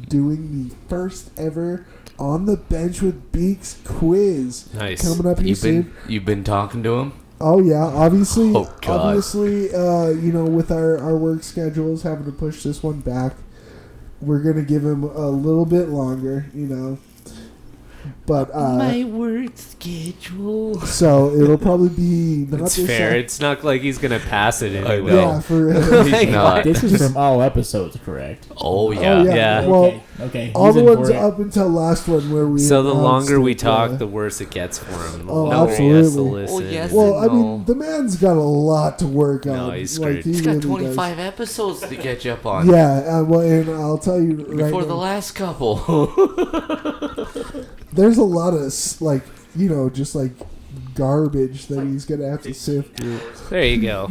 A: doing the first ever On the Bench with Beeks quiz
C: Nice.
A: coming up here soon.
B: You've been talking to him?
A: Oh yeah, obviously,
B: Oh, God.
A: obviously, with our work schedules having to push this one back, we're gonna give him a little bit longer, But
B: My work schedule.
A: so it'll probably be not
C: It's
A: this
C: fair.
A: Sat-
C: It's not like he's gonna pass it
B: I
C: anyway.
B: know.
A: Yeah, for
B: He's not.
D: This is from all episodes, correct?
B: Oh,
A: yeah.
B: yeah.
C: Yeah.
A: Well,
D: Okay.
A: all
D: He's
A: the
D: in
A: ones
D: for it.
A: up until last one where we.
C: So the
A: announced
C: longer we
A: it,
C: talk, the worse it gets for him. The
A: Oh,
C: longer he has to
A: absolutely.
C: listen.
B: Oh, yes.
A: Well, I
B: No.
A: mean, the man's got a lot to work on.
C: No, he's
A: like,
C: screwed.
A: he
B: He's got
A: really
B: 25 episodes to catch up on.
A: does. Yeah, well, and I'll tell you right
B: Before
A: now,
B: the last couple.
A: there's a lot of just like garbage that he's gonna have to sift through.
C: There you go.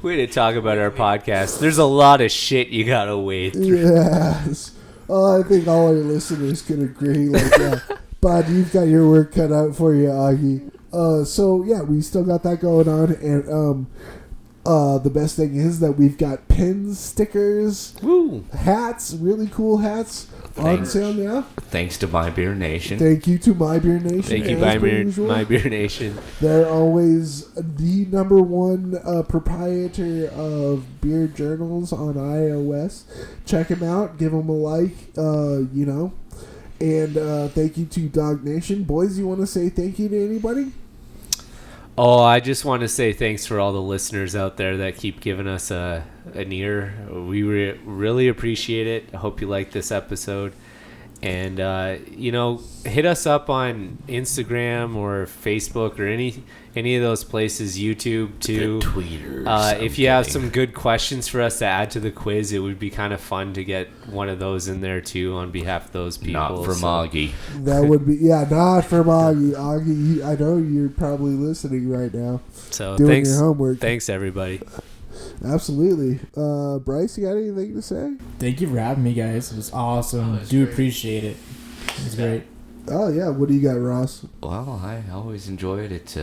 C: Way to talk about our podcast. There's a lot of shit you gotta wade through.
A: Yes. I think all our listeners can agree. Like, yeah. But you've got your work cut out for you, Augie. So yeah, we still got that going on, and the best thing is that we've got pins, stickers,
C: Woo!
A: hats, really cool hats on
B: Thanks.
A: sale now.
B: Thanks to My Beer Nation.
A: Thank you to My Beer Nation.
C: Thank you,
A: as
C: My
A: per
C: Beer,
A: usual.
C: My Beer Nation.
A: They're always the number one proprietor of beer journals on iOS. Check them out. Give them a like, And thank you to Dog Nation. Boys, you want to say thank you to anybody?
C: Oh, I just want to say thanks for all the listeners out there that keep giving us an ear. We really appreciate it. I hope you like this episode. And, hit us up on Instagram or Facebook or any of those places, YouTube too.
B: The tweeters.
C: If you have some good questions for us to add to the quiz, it would be kind of fun to get one of those in there too on behalf of those people.
B: Not for Moggy.
A: That would be, not from Augie. Augie, I know you're probably listening right now.
C: So
A: Doing
C: thanks,
A: your homework.
C: thanks everybody.
A: Absolutely. Bryce, you got anything to say?
D: Thank you for having me, guys. It was awesome.
B: it's
D: Do
B: great.
D: appreciate it. It was great.
A: Oh, yeah. What do you got, Ross?
B: Well, I always enjoy it.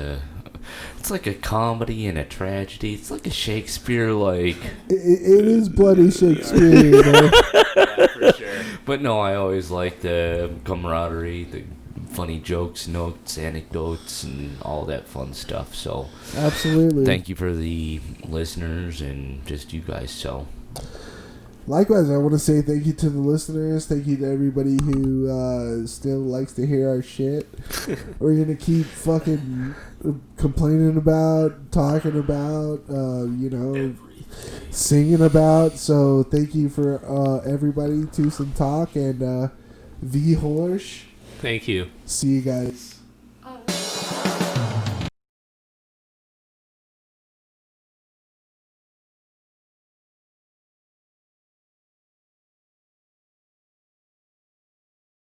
B: It's like a comedy and a tragedy. It's like a Shakespeare, like...
A: It is bloody Shakespeare, you know?
C: For sure.
B: But no, I always like the camaraderie, the funny jokes, notes, anecdotes, and all that fun stuff. So
A: Absolutely.
B: thank you for the listeners and just you guys. So
A: Likewise, I want to say thank you to the listeners. Thank you to everybody who still likes to hear our shit. We're going to keep fucking complaining about, talking about, singing about. So thank you for everybody. Tucson Talk and V Horsch.
C: Thank you.
A: See you guys.